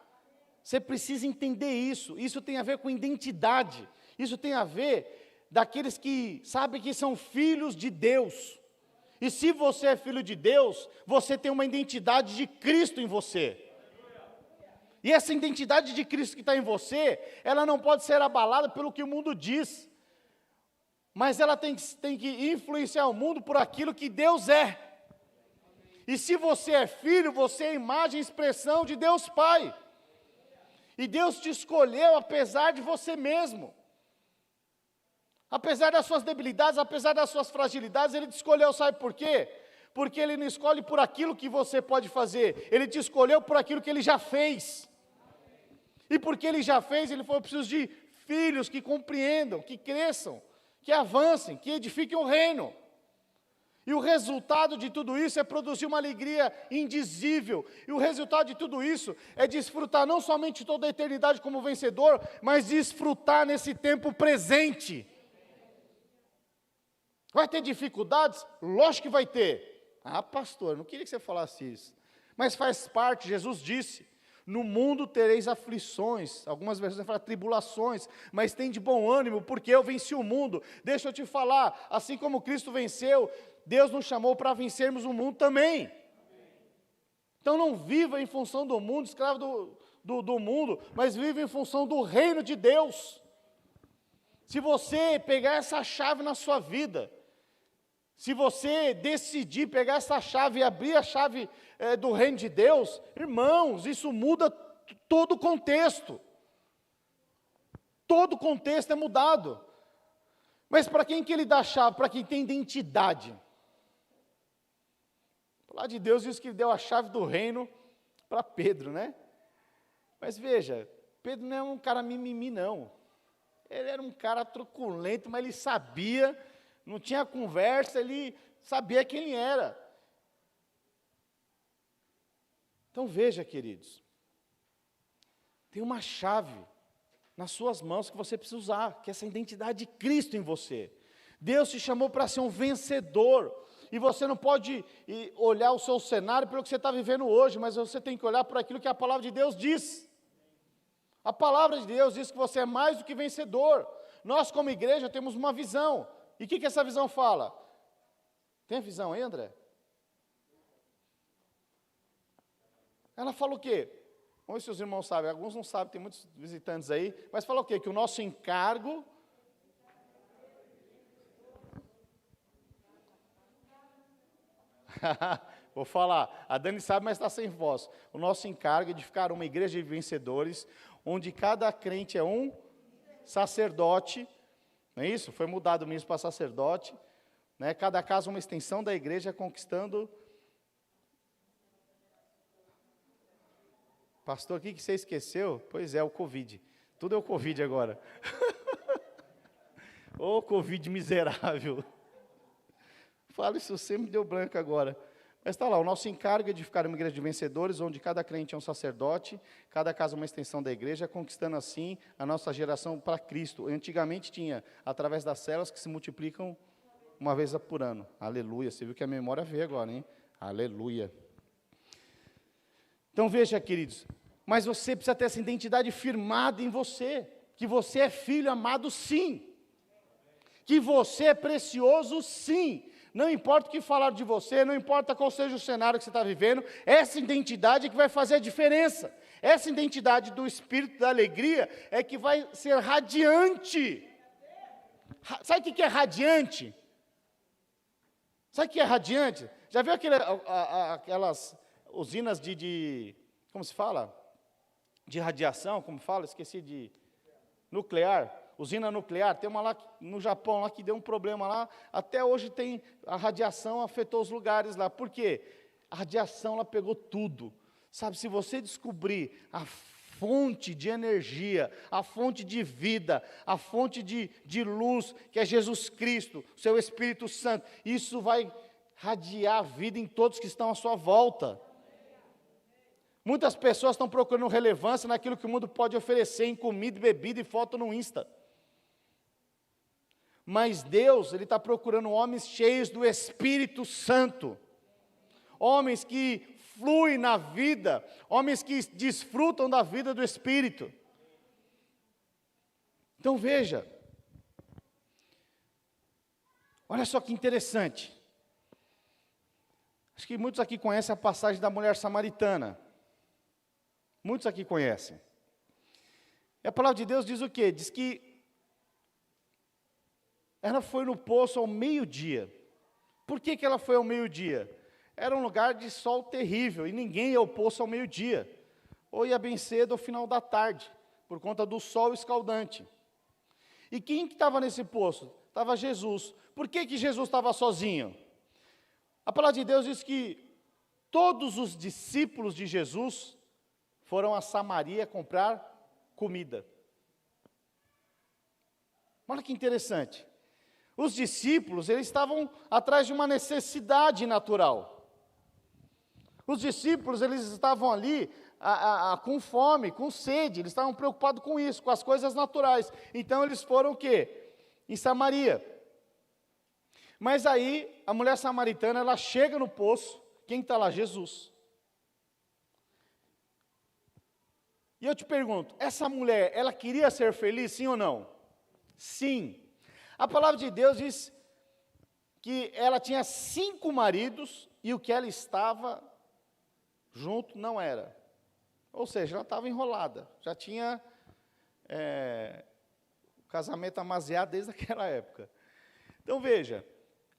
Você precisa entender isso. Isso tem a ver com identidade. Isso tem a ver daqueles que sabem que são filhos de Deus. E se você é filho de Deus, você tem uma identidade de Cristo em você. E essa identidade de Cristo que está em você, ela não pode ser abalada pelo que o mundo diz. mas ela tem que influenciar o mundo por aquilo que Deus é. E se você é filho, você é imagem e expressão de Deus Pai. E Deus te escolheu apesar de você mesmo. Apesar das suas debilidades, apesar das suas fragilidades, Ele te escolheu, sabe por quê? Porque Ele não escolhe por aquilo que você pode fazer, Ele te escolheu por aquilo que Ele já fez. E porque Ele já fez, Ele falou: eu preciso de filhos que compreendam, que cresçam, que avancem, que edifiquem o reino. E o resultado de tudo isso é produzir uma alegria indizível. E o resultado de tudo isso é desfrutar não somente toda a eternidade como vencedor, mas desfrutar nesse tempo presente. Vai ter dificuldades? Lógico que vai ter. Ah, pastor, não queria que você falasse isso. Mas faz parte, Jesus disse: no mundo tereis aflições. Algumas versões falam tribulações, mas tem de bom ânimo, porque eu venci o mundo. Deixa eu te falar, assim como Cristo venceu, Deus nos chamou para vencermos o mundo também. Então não viva em função do mundo, escravo do mundo, mas viva em função do reino de Deus. Se você pegar essa chave na sua vida, se você decidir pegar essa chave e abrir a chave do reino de Deus, irmãos, isso muda todo o contexto. Todo o contexto é mudado. Mas para quem que Ele dá a chave? Para quem tem identidade. A palavra de Deus diz que Ele deu a chave do reino para Pedro, né? Mas veja, Pedro não é um cara mimimi, não. Ele era um cara truculento, mas ele sabia, não tinha conversa, ele sabia quem ele era. Então veja, queridos, tem uma chave nas suas mãos que você precisa usar, que é essa identidade de Cristo em você. Deus te chamou para ser um vencedor, e você não pode olhar o seu cenário pelo que você está vivendo hoje, mas você tem que olhar por aquilo que a palavra de Deus diz. A palavra de Deus diz que você é mais do que vencedor. Nós, como igreja, temos uma visão. E o que essa visão fala? Tem a visão aí, André? Ela fala o quê? Vamos ver se os irmãos sabem. Alguns não sabem, tem muitos visitantes aí. Mas fala o quê? Que o nosso encargo... Vou falar. A Dani sabe, mas está sem voz. O nosso encargo é de ficar uma igreja de vencedores, onde cada crente é um sacerdote, não é isso? Foi mudado mesmo para sacerdote, né? Cada casa uma extensão da igreja, conquistando... Pastor, o que você esqueceu? Pois é, o Covid. Tudo é o Covid agora. Ô, Covid miserável. Falo isso sempre, deu branco agora. Mas está lá, o nosso encargo é de ficar uma igreja de vencedores, onde cada crente é um sacerdote, cada casa uma extensão da igreja, conquistando assim a nossa geração para Cristo. Antigamente tinha, através das células que se multiplicam uma vez por ano. Aleluia, você viu que a memória veio agora, hein? Aleluia. Então veja, queridos, mas você precisa ter essa identidade firmada em você, que você é filho amado sim, que você é precioso sim. Não importa o que falaram de você, não importa qual seja o cenário que você está vivendo, essa identidade é que vai fazer a diferença. Essa identidade do espírito da alegria é que vai ser radiante. Sabe o que é radiante? Sabe o que é radiante? Já viu aquelas usinas como se fala? De radiação, como fala? Esqueci de... Nuclear. Usina nuclear, tem uma lá no Japão lá que deu um problema lá, até hoje tem, a radiação afetou os lugares lá. Por quê? A radiação ela pegou tudo. Sabe, se você descobrir a fonte de energia, a fonte de vida, a fonte de luz, que é Jesus Cristo, seu Espírito Santo, isso vai radiar a vida em todos que estão à sua volta. Muitas pessoas estão procurando relevância naquilo que o mundo pode oferecer em comida, bebida e foto no Insta. Mas Deus, Ele está procurando homens cheios do Espírito Santo. Homens que fluem na vida, homens que desfrutam da vida do Espírito. Então veja, olha só que interessante. Acho que muitos aqui conhecem a passagem da mulher samaritana. Muitos aqui conhecem. E a palavra de Deus diz o quê? Diz que ela foi no poço ao meio-dia. Por que ela foi ao meio-dia? Era um lugar de sol terrível, e ninguém ia ao poço ao meio-dia. Ou ia bem cedo ao final da tarde, por conta do sol escaldante. E quem que estava nesse poço? Estava Jesus. Por que Jesus estava sozinho? A palavra de Deus diz que todos os discípulos de Jesus foram a Samaria comprar comida. Olha que interessante. Os discípulos, eles estavam atrás de uma necessidade natural. Os discípulos, eles estavam ali com fome, com sede, eles estavam preocupados com isso, com as coisas naturais. Então eles foram o quê? Em Samaria. Mas aí, a mulher samaritana, ela chega no poço, quem está lá? Jesus. E eu te pergunto, essa mulher, ela queria ser feliz, sim ou não? Sim. A palavra de Deus diz que ela tinha 5 maridos e o que ela estava junto não era. Ou seja, ela estava enrolada, já tinha o casamento amaziado desde aquela época. Então veja,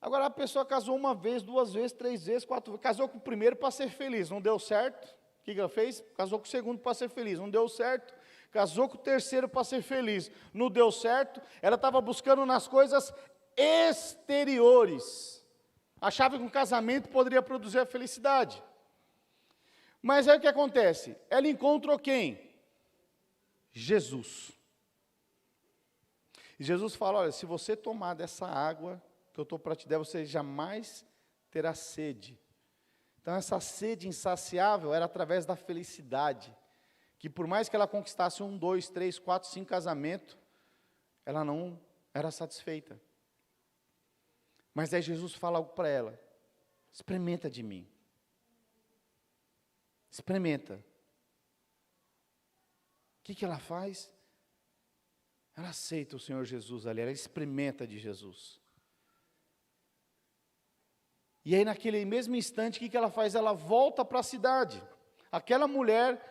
agora a pessoa casou uma vez, 2 vezes, 3 vezes, 4 vezes, casou com o primeiro para ser feliz, não deu certo, o que ela fez? Casou com o segundo para ser feliz, não deu certo, casou com o terceiro para ser feliz, não deu certo, ela estava buscando nas coisas exteriores, achava que um casamento poderia produzir a felicidade. Mas aí o que acontece? Ela encontrou quem? Jesus. E Jesus fala, olha, se você tomar dessa água que eu estou para te dar, você jamais terá sede. Então essa sede insaciável era através da felicidade, que por mais que ela conquistasse 1, 2, 3, 4, 5 casamentos, ela não era satisfeita. Mas aí Jesus fala algo para ela, experimenta de mim. Experimenta. O que ela faz? Ela aceita o Senhor Jesus ali, ela experimenta de Jesus. E aí naquele mesmo instante, o que ela faz? Ela volta para a cidade. Aquela mulher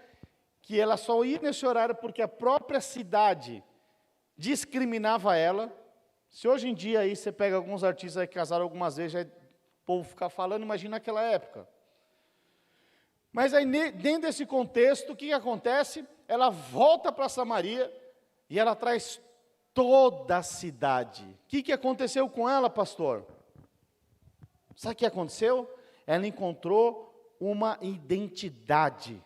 que ela só ia nesse horário porque a própria cidade discriminava ela. Se hoje em dia aí você pega alguns artistas aí que casaram algumas vezes, já o povo fica falando, imagina naquela época. Mas aí dentro desse contexto, o que acontece? Ela volta para Samaria e ela traz toda a cidade. O que aconteceu com ela, pastor? Sabe o que aconteceu? Ela encontrou uma identidade.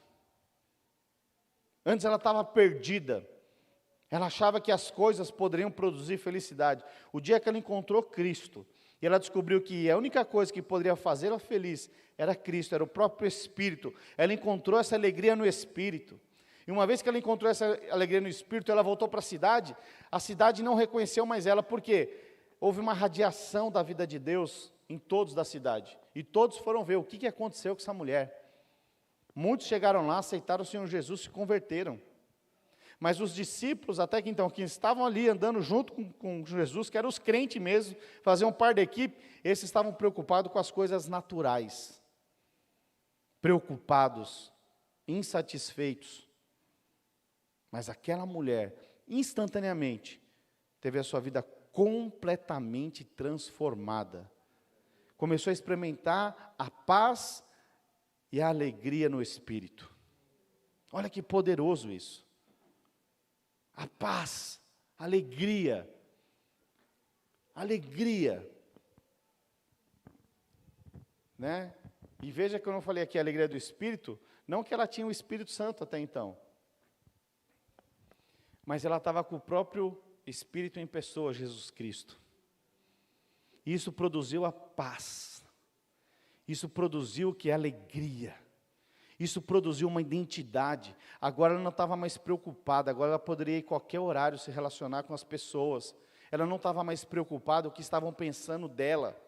Antes ela estava perdida. Ela achava que as coisas poderiam produzir felicidade. O dia que ela encontrou Cristo, e ela descobriu que a única coisa que poderia fazê-la feliz era Cristo, era o próprio Espírito. Ela encontrou essa alegria no Espírito. E uma vez que ela encontrou essa alegria no Espírito, ela voltou para a cidade não reconheceu mais ela, porque houve uma radiação da vida de Deus em todos da cidade. E todos foram ver o que aconteceu com essa mulher. Muitos chegaram lá, aceitaram o Senhor Jesus, se converteram. Mas os discípulos, até que então, que estavam ali andando junto com Jesus, que eram os crentes mesmo, faziam parte da equipe, esses estavam preocupados com as coisas naturais. Preocupados, insatisfeitos. Mas aquela mulher, instantaneamente, teve a sua vida completamente transformada. Começou a experimentar a paz e a alegria no Espírito. Olha que poderoso isso. A paz, a alegria. Alegria. Né? E veja que eu não falei aqui a alegria do Espírito, não que ela tinha o Espírito Santo até então. Mas ela estava com o próprio Espírito em pessoa, Jesus Cristo. Isso produziu a paz. Isso produziu o que? A alegria. Isso produziu uma identidade. Agora ela não estava mais preocupada, agora ela poderia em qualquer horário se relacionar com as pessoas. Ela não estava mais preocupada o que estavam pensando dela.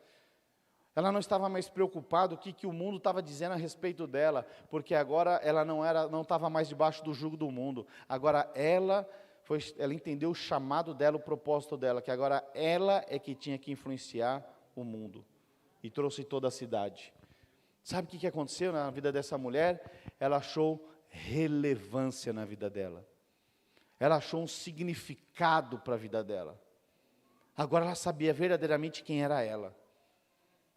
Ela não estava mais preocupada o que o mundo estava dizendo a respeito dela, porque agora ela não estava mais debaixo do jugo do mundo. Agora ela entendeu o chamado dela, o propósito dela, que agora ela é que tinha que influenciar o mundo. E trouxe toda a cidade. Sabe o que aconteceu na vida dessa mulher? Ela achou relevância na vida dela. Ela achou um significado para a vida dela. Agora ela sabia verdadeiramente quem era ela.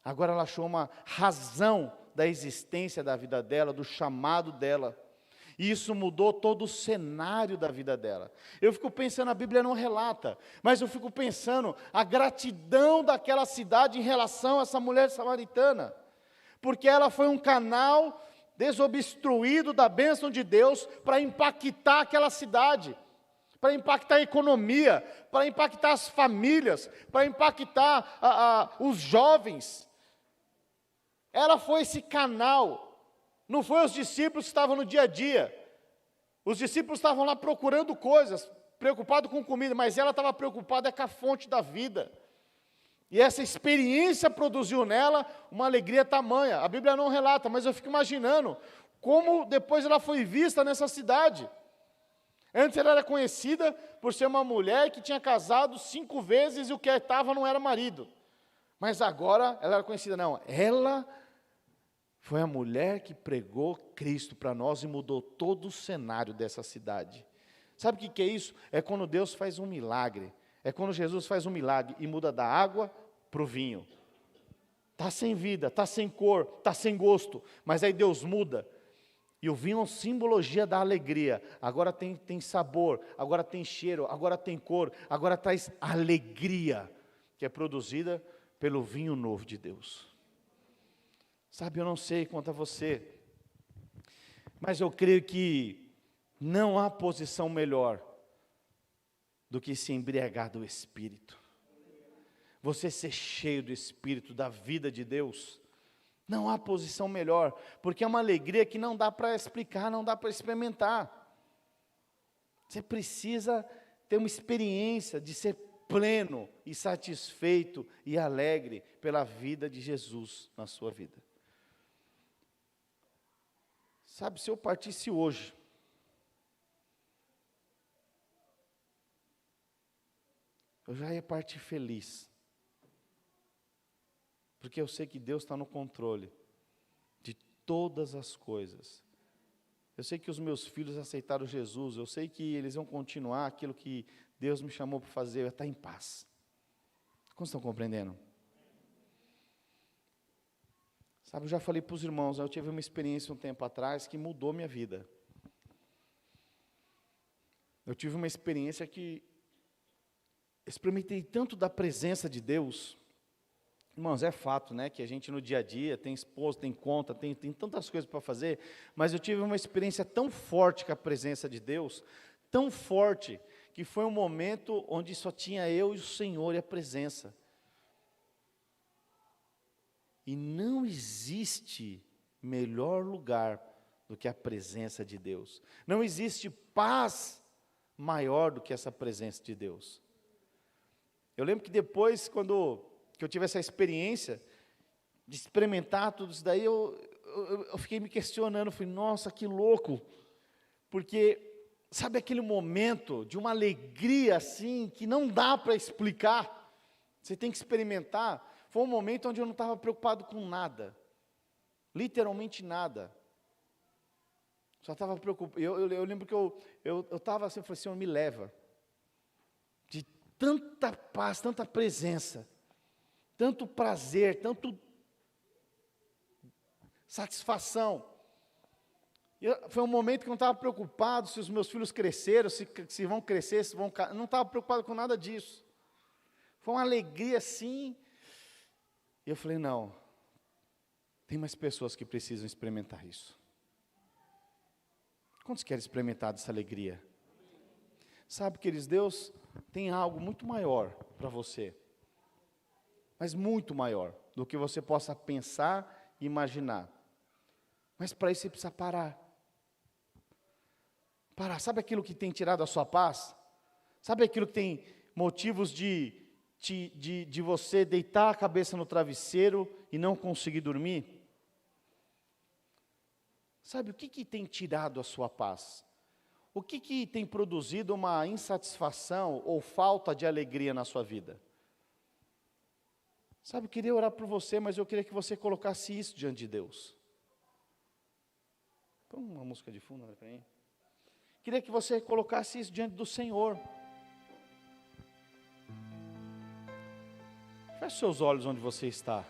Agora ela achou uma razão da existência da vida dela, do chamado dela. E isso mudou todo o cenário da vida dela. Eu fico pensando, a Bíblia não relata, mas eu fico pensando a gratidão daquela cidade em relação a essa mulher samaritana. Porque ela foi um canal desobstruído da bênção de Deus para impactar aquela cidade, para impactar a economia, para impactar as famílias, para impactar os jovens. Ela foi esse canal. Não foi os discípulos que estavam no dia a dia. Os discípulos estavam lá procurando coisas, preocupados com comida, mas ela estava preocupada com a fonte da vida. E essa experiência produziu nela uma alegria tamanha. A Bíblia não relata, mas eu fico imaginando como depois ela foi vista nessa cidade. Antes ela era conhecida por ser uma mulher que tinha casado 5 vezes e o que estava não era marido. Mas agora ela era conhecida, não, ela foi a mulher que pregou Cristo para nós e mudou todo o cenário dessa cidade. Sabe o que é isso? É quando Deus faz um milagre. É quando Jesus faz um milagre e muda da água para o vinho. Está sem vida, está sem cor, está sem gosto. Mas aí Deus muda. E o vinho é uma simbologia da alegria. Agora tem sabor, agora tem cheiro, agora tem cor. Agora traz alegria, que é produzida pelo vinho novo de Deus. Sabe, eu não sei quanto a você, mas eu creio que não há posição melhor do que se embriagar do Espírito. Você ser cheio do Espírito, da vida de Deus, não há posição melhor, porque é uma alegria que não dá para explicar, não dá para experimentar. Você precisa ter uma experiência de ser pleno e satisfeito e alegre pela vida de Jesus na sua vida. Sabe, se eu partisse hoje, eu já ia partir feliz, porque eu sei que Deus está no controle de todas as coisas. Eu sei que os meus filhos aceitaram Jesus, eu sei que eles vão continuar aquilo que Deus me chamou para fazer, eu ia estar em paz. Como estão compreendendo? Sabe, eu já falei para os irmãos, eu tive uma experiência um tempo atrás que mudou minha vida. Eu tive uma experiência que experimentei tanto da presença de Deus. Irmãos, é fato, né, que a gente no dia a dia tem esposa, tem conta, tem tantas coisas para fazer, mas eu tive uma experiência tão forte com a presença de Deus, tão forte, que foi um momento onde só tinha eu e o Senhor e a presença. E não existe melhor lugar do que a presença de Deus. Não existe paz maior do que essa presença de Deus. Eu lembro que depois, quando que eu tive essa experiência de experimentar tudo isso daí, eu fiquei me questionando, falei, nossa, que louco, porque, sabe aquele momento de uma alegria assim, que não dá para explicar, você tem que experimentar. Foi um momento onde eu não estava preocupado com nada, literalmente nada, só estava preocupado. Eu lembro que eu estava assim, eu falei, Senhor, me leva, de tanta paz, tanta presença, tanto prazer, tanto satisfação. Foi um momento que eu não estava preocupado se os meus filhos cresceram, se vão crescer, se vão... Eu não estava preocupado com nada disso. Foi uma alegria assim. E eu falei, não, tem mais pessoas que precisam experimentar isso. Quantos querem experimentar dessa alegria? Sabe, queridos, Deus tem algo muito maior para você. Mas muito maior do que você possa pensar e imaginar. Mas para isso você precisa parar. Parar. Sabe aquilo que tem tirado a sua paz? Sabe aquilo que tem motivos de você deitar a cabeça no travesseiro e não conseguir dormir? Sabe o que tem tirado a sua paz? O que tem produzido uma insatisfação ou falta de alegria na sua vida? Sabe, eu queria orar por você, mas eu queria que você colocasse isso diante de Deus. Põe uma música de fundo para mim. Queria que você colocasse isso diante do Senhor. Feche seus olhos onde você está.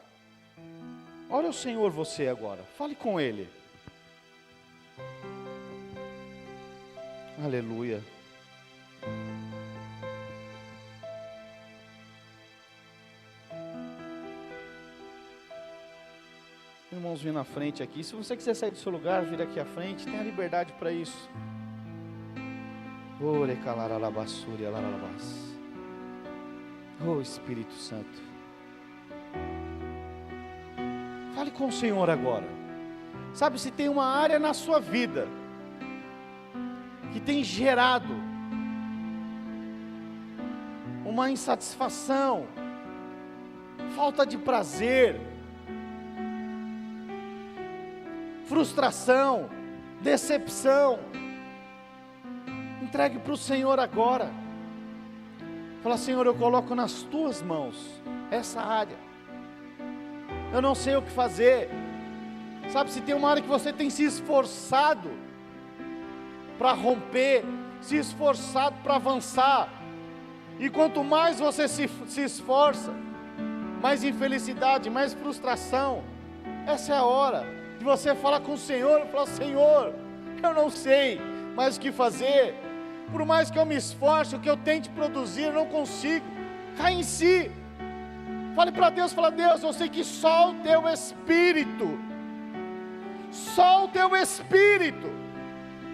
Ore ao Senhor você agora. Fale com Ele. Aleluia. Irmãos, vem na frente aqui. Se você quiser sair do seu lugar, vir aqui à frente, tenha liberdade para isso. Oh Espírito Santo, fale com o Senhor agora. Sabe, se tem uma área na sua vida que tem gerado uma insatisfação, falta de prazer, frustração, decepção, entregue para o Senhor agora. Fala: Senhor, eu coloco nas tuas mãos essa área. Eu não sei o que fazer. Sabe, se tem uma área que você tem se esforçado para romper, se esforçado para avançar, e quanto mais você se esforça, mais infelicidade, mais frustração. Essa é a hora de você falar com o Senhor e falar: Senhor, eu não sei mais o que fazer. Por mais que eu me esforce, o que eu tente produzir, eu não consigo. Cai em si. Fale para Deus, fala: Deus, eu sei que só o Teu Espírito, só o Teu Espírito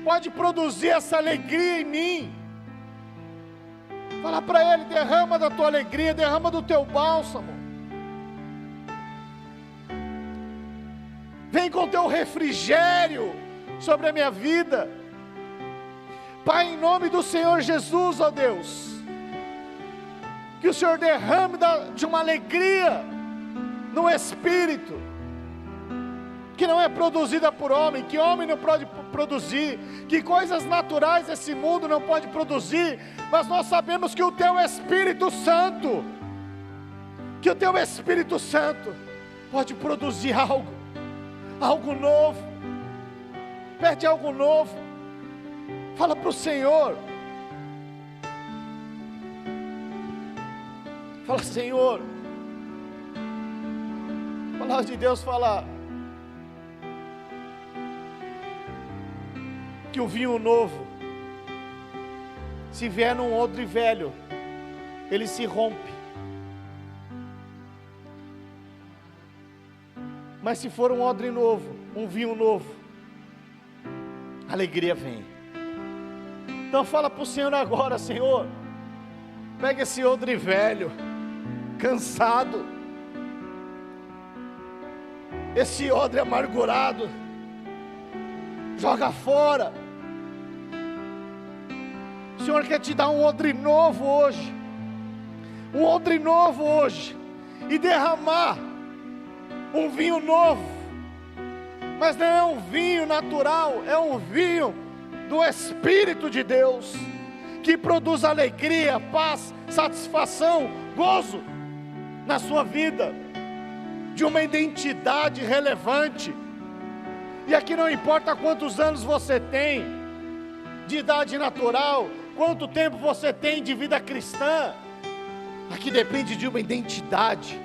pode produzir essa alegria em mim. Fala para Ele: derrama da Tua alegria, derrama do Teu bálsamo. Vem com o Teu refrigério sobre a minha vida. Pai, em nome do Senhor Jesus, ó Deus, que o Senhor derrame de uma alegria no Espírito, que não é produzida por homem, que homem não pode produzir, que coisas naturais esse mundo não pode produzir, mas nós sabemos que o Teu Espírito Santo, pode produzir algo novo. Pede algo novo. Fala para o Senhor. Fala: Senhor. A palavra de Deus fala que o vinho novo, se vier num odre velho, ele se rompe. Mas se for um odre novo, um vinho novo, a alegria vem. Então fala para o Senhor agora: Senhor, pega esse odre velho, cansado, esse odre amargurado, joga fora. O Senhor quer te dar um odre novo hoje, e derramar um vinho novo, mas não é um vinho natural, é um vinho do Espírito de Deus, que produz alegria, paz, satisfação, gozo na sua vida, de uma identidade relevante. E aqui não importa quantos anos você tem de idade natural, quanto tempo você tem de vida cristã, aqui depende de uma identidade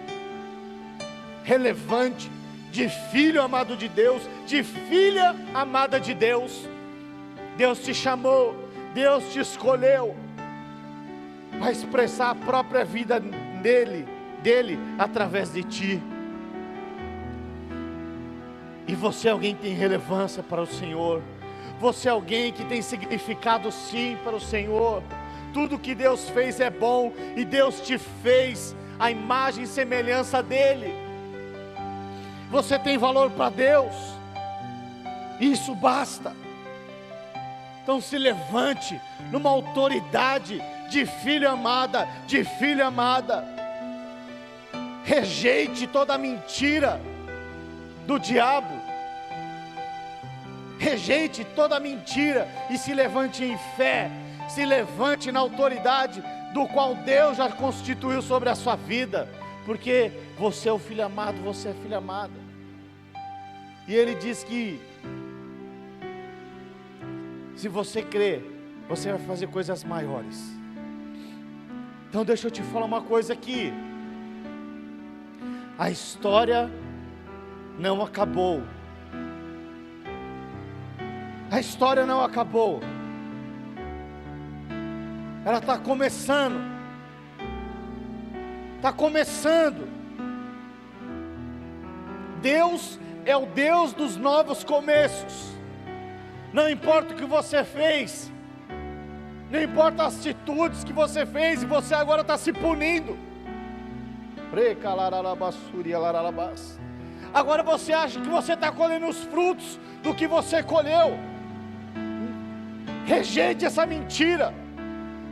relevante, de filho amado de Deus, de filha amada de Deus. Deus te chamou, Deus te escolheu para expressar a própria vida dele através de ti. E você é alguém que tem relevância para o Senhor. Você é alguém que tem significado sim para o Senhor. Tudo que Deus fez é bom, e Deus te fez a imagem e semelhança dele. Você tem valor para Deus, isso basta. Então se levante numa autoridade de filho amada, de filha amada. Rejeite toda mentira do diabo. Rejeite toda mentira e se levante em fé. Se levante na autoridade do qual Deus já constituiu sobre a sua vida. Porque você é o filho amado, você é filha amada. E Ele diz que se você crer, você vai fazer coisas maiores. Então deixa eu te falar uma coisa aqui. A história não acabou. A história não acabou. Ela está começando. Está começando. Deus é o Deus dos novos começos. Não importa o que você fez, não importa as atitudes que você fez, e você agora está se punindo. Agora você acha que você está colhendo os frutos do que você colheu. Rejeite essa mentira,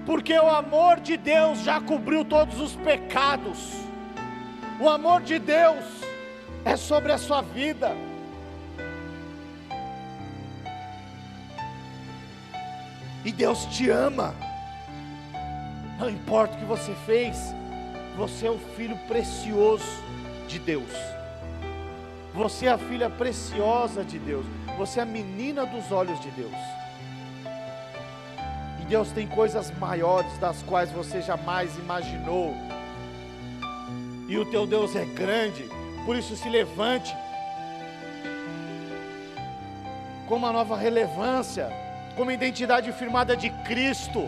porque o amor de Deus já cobriu todos os pecados. O amor de Deus é sobre a sua vida. E Deus te ama. Não importa o que você fez, você é o filho precioso de Deus. Você é a filha preciosa de Deus. Você é a menina dos olhos de Deus. E Deus tem coisas maiores das quais você jamais imaginou. E o teu Deus é grande. Por isso se levante com uma nova relevância, com uma identidade firmada de Cristo,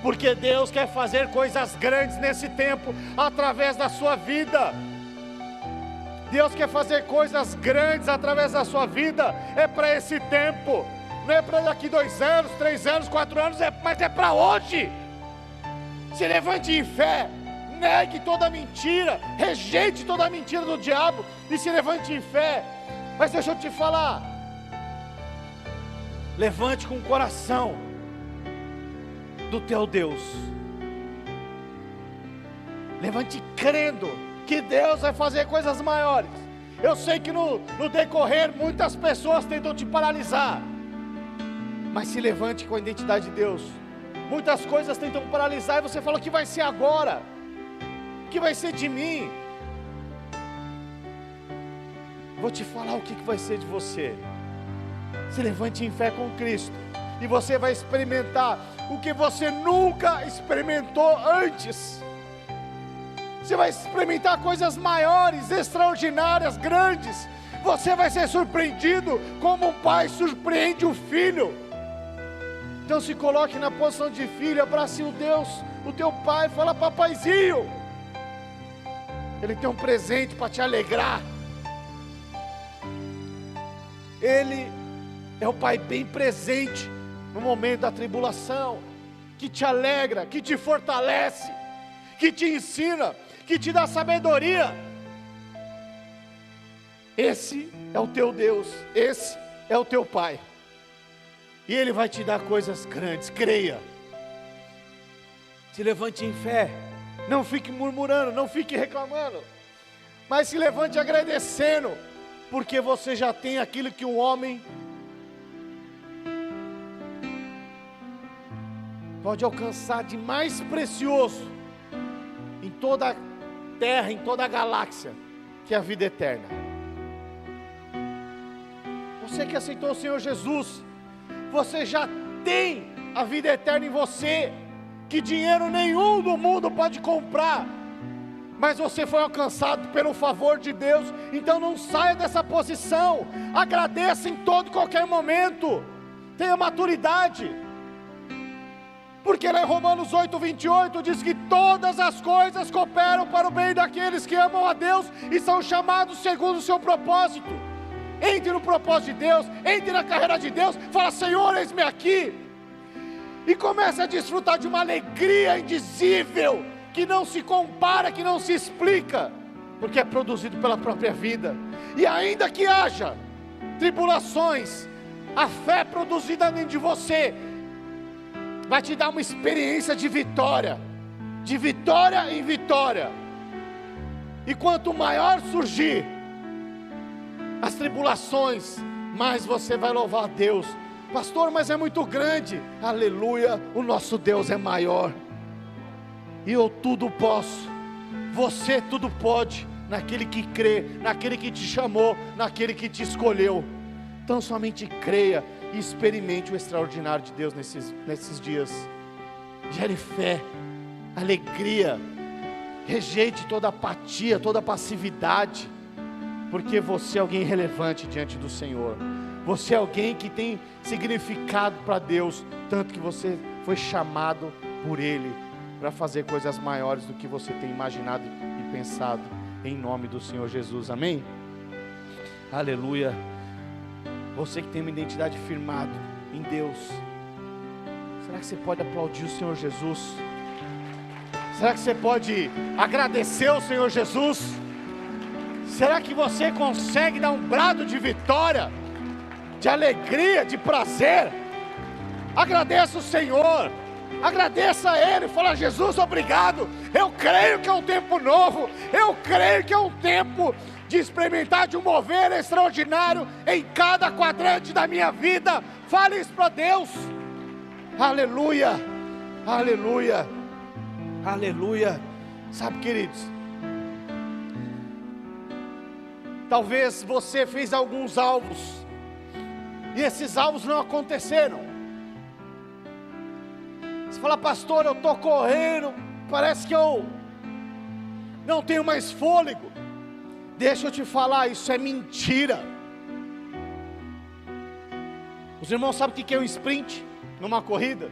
porque Deus quer fazer coisas grandes nesse tempo, através da sua vida. Deus quer fazer coisas grandes através da sua vida, é para esse tempo, não é para daqui 2 anos, 3 anos, 4 anos, mas é para hoje. Se levante em fé, negue toda mentira, rejeite toda a mentira do diabo, e se levante em fé. Mas deixa eu te falar, levante com o coração do teu Deus, levante crendo que Deus vai fazer coisas maiores. Eu sei que no decorrer muitas pessoas tentam te paralisar, mas se levante com a identidade de Deus. Muitas coisas tentam paralisar e você fala: o que vai ser agora? O que vai ser de mim? Vou te falar o que vai ser de você. Se levante em fé com Cristo, e você vai experimentar o que você nunca experimentou antes. Você vai experimentar coisas maiores, extraordinárias, grandes. Você vai ser surpreendido como um pai surpreende o filho. Então se coloque na posição de filho, abrace o Deus, o teu pai, fala: papaizinho. Ele tem um presente para te alegrar. Ele é o pai bem presente no momento da tribulação, que te alegra, que te fortalece, que te ensina, que te dá sabedoria. Esse é o teu Deus, esse é o teu pai, e Ele vai te dar coisas grandes. Creia, se levante em fé, não fique murmurando, não fique reclamando, mas se levante agradecendo, porque você já tem aquilo que um homem pode alcançar de mais precioso em toda a terra, em toda a galáxia, que é a vida eterna. Você que aceitou o Senhor Jesus, você já tem a vida eterna em você, que dinheiro nenhum do mundo pode comprar, mas você foi alcançado pelo favor de Deus. Então não saia dessa posição, agradeça em todo e qualquer momento, tenha maturidade, porque lá em Romanos 8:28 diz que todas as coisas cooperam para o bem daqueles que amam a Deus e são chamados segundo o seu propósito. Entre no propósito de Deus, entre na carreira de Deus, fala: Senhor, eis-me aqui, e comece a desfrutar de uma alegria indizível, que não se compara, que não se explica, porque é produzido pela própria vida. E ainda que haja tribulações, a fé produzida dentro de você vai te dar uma experiência de vitória em vitória. E quanto maior surgir as tribulações, mais você vai louvar a Deus. Pastor, mas é muito grande. Aleluia, o nosso Deus é maior, e eu tudo posso, você tudo pode, naquele que crê, naquele que te chamou, naquele que te escolheu. Então somente creia e experimente o extraordinário de Deus nesses dias. Gere fé, alegria, Rejeite toda apatia, toda passividade, porque você é alguém relevante diante do Senhor. Você é alguém que tem significado para Deus, tanto que você foi chamado por Ele para fazer coisas maiores do que você tem imaginado e pensado, em nome do Senhor Jesus, amém? Aleluia. Você que tem uma identidade firmada em Deus, será que você pode aplaudir o Senhor Jesus? Será que você pode agradecer ao Senhor Jesus? Será que você consegue dar um brado de vitória, de alegria, de prazer? Agradeça o Senhor, agradeça a Ele, fala: Jesus, obrigado, eu creio que é um tempo novo, eu creio que é um tempo de experimentar de um mover extraordinário em cada quadrante da minha vida. Fale isso para Deus. Aleluia, aleluia, aleluia. Sabe, queridos, talvez você fez alguns alvos e esses alvos não aconteceram. Você fala: pastor, eu estou correndo, parece que eu não tenho mais fôlego. Deixa eu te falar, isso é mentira. Os irmãos sabem o que é um sprint numa corrida?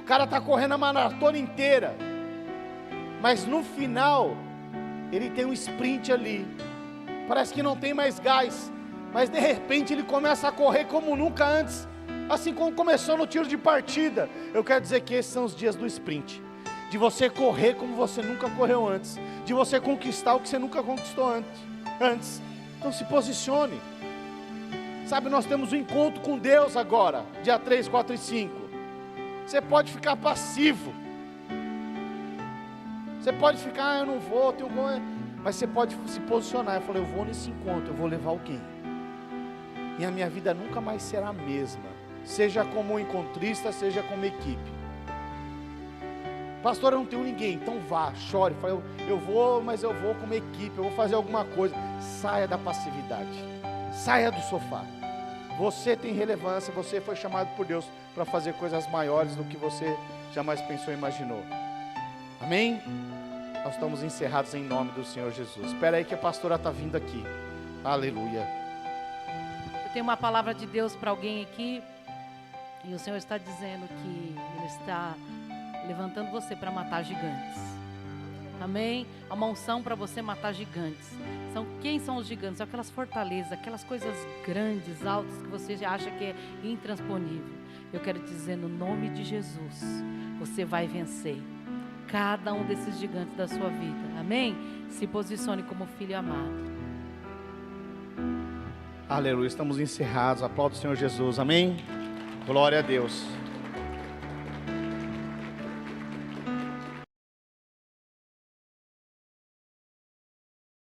O cara está correndo a maratona inteira, mas no final ele tem um sprint ali, parece que não tem mais gás, mas de repente ele começa a correr como nunca antes, assim como começou no tiro de partida. Eu quero dizer que esses são os dias do sprint, de você correr como você nunca correu antes, de você conquistar o que você nunca conquistou antes. Então se posicione. Sabe, nós temos um encontro com Deus agora, dia 3, 4 e 5. Você pode ficar passivo, você pode ficar: eu não vou, mas você pode se posicionar. Eu falei: eu vou nesse encontro, eu vou levar alguém, e a minha vida nunca mais será a mesma, seja como encontrista, seja como equipe. Pastor, eu não tenho ninguém. Então vá, chore, fale: eu vou, mas eu vou como equipe, eu vou fazer alguma coisa. Saia da passividade, saia do sofá. Você tem relevância, você foi chamado por Deus para fazer coisas maiores do que você jamais pensou e imaginou. Amém? Nós estamos encerrados em nome do Senhor Jesus. Espera aí que a pastora está vindo aqui. Aleluia. Eu tenho uma palavra de Deus para alguém aqui, e o Senhor está dizendo que Ele está levantando você para matar gigantes. Amém? Há uma unção para você matar gigantes. Quem são os gigantes? São aquelas fortalezas, aquelas coisas grandes, altas, que você já acha que é intransponível. Eu quero dizer, no nome de Jesus, você vai vencer cada um desses gigantes da sua vida. Amém? Se posicione como filho amado. Aleluia, estamos encerrados. Aplauda o Senhor Jesus, amém? Glória a Deus.